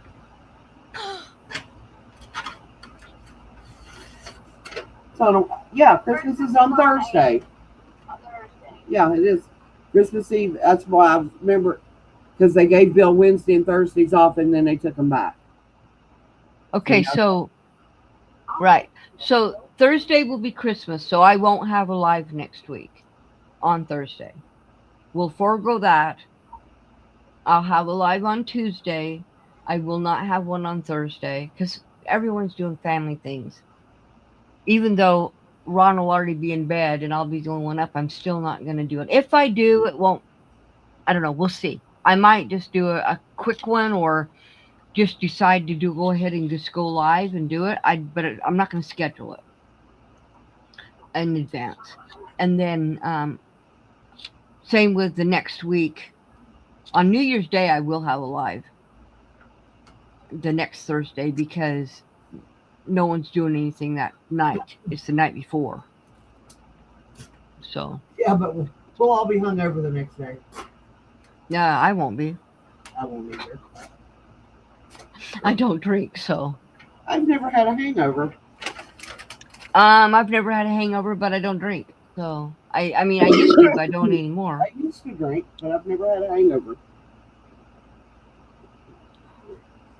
So, yeah, Christmas is on Thursday. Yeah, it is Christmas Eve. That's why I remember, because they gave Bill Wednesday and Thursdays off, and then they took them back. Okay, so right. So Thursday will be Christmas, so I won't have a live next week on Thursday. We'll forego that. I'll have a live on Tuesday. I will not have one on Thursday because everyone's doing family things. Even though Ron will already be in bed and I'll be the only one up, I'm still not going to do it. If I do, it won't. I don't know. We'll see. I might just do a quick one or just decide to go ahead and just go live and do it. But I'm not going to schedule it in advance. And then same with the next week. On New Year's Day, I will have a live the next Thursday because no one's doing anything that night. It's the night before. So. Yeah, but we'll all be hungover the next day. Yeah, I won't be. I won't either. I don't drink, so. I've never had a hangover. I've never had a hangover, but I don't drink. So I mean, I used to, but I don't anymore. I used to drink, but I've never had a hangover.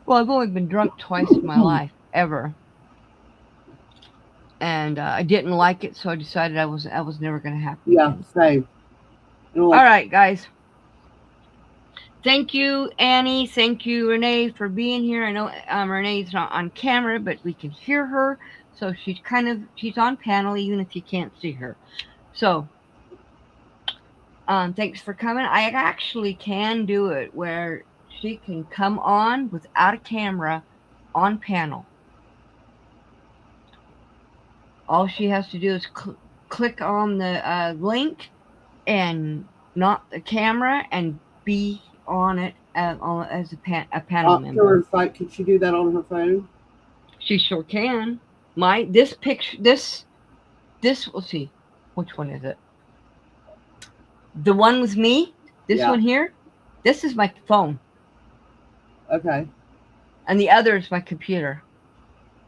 Well, I've only been drunk twice in my life, ever. And I didn't like it, so I decided I was never going to happen. Yeah, same. All right, guys. Thank you, Annie. Thank you, Renee, for being here. I know Renee's not on camera, but we can hear her. So she's on panel, even if you can't see her. So thanks for coming. I actually can do it where she can come on without a camera on panel. All she has to do is click on the link and not the camera and be on it as a panel member. Could she do that on her phone? She sure can. this picture, this, we'll see. Which one is it? The one with me? This Yeah. one here? This is my phone. Okay. And the other is my computer.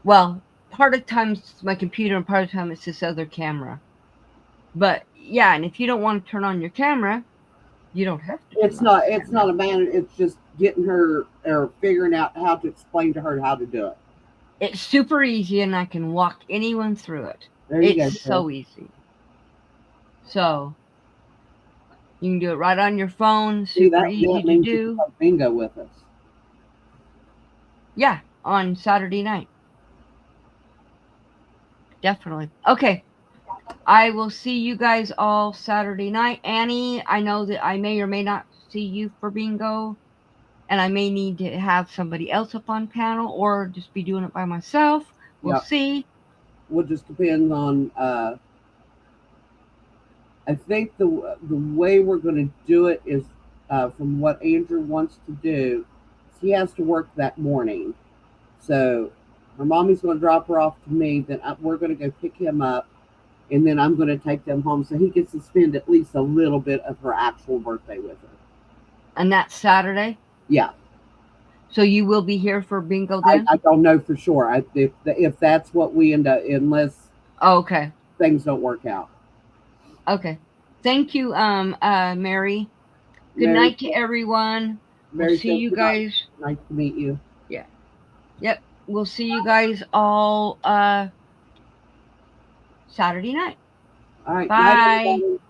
Well, part of the time it's my computer and part of the time it's this other camera. But yeah, and if you don't want to turn on your camera, you don't have to. It's not a matter, it's just getting her or figuring out how to explain to her how to do it. It's super easy and I can walk anyone through it. There you It's so easy. So you can do it right on your phone, super easy to do. Bingo with us. Yeah, on Saturday night. Definitely. Okay. I will see you guys all Saturday night. Annie, I know that I may or may not see you for bingo, and I may need to have somebody else up on panel or just be doing it by myself. We'll see. Will just depend on I think the way we're going to do it is from what Andrew wants to do. He has to work that morning, so her mommy's going to drop her off to me. Then we're going to go pick him up, and then I'm going to take them home so he gets to spend at least a little bit of her actual birthday with her. And that's Saturday? Yeah. So you will be here for bingo then? I don't know for sure. If that's what we end up, unless things don't work out. Okay. Thank you, Mary. Good night to everyone. We'll see you guys. Nice to meet you. Yeah. Yep. We'll see you guys all Saturday night. All right. Bye. Night, everybody.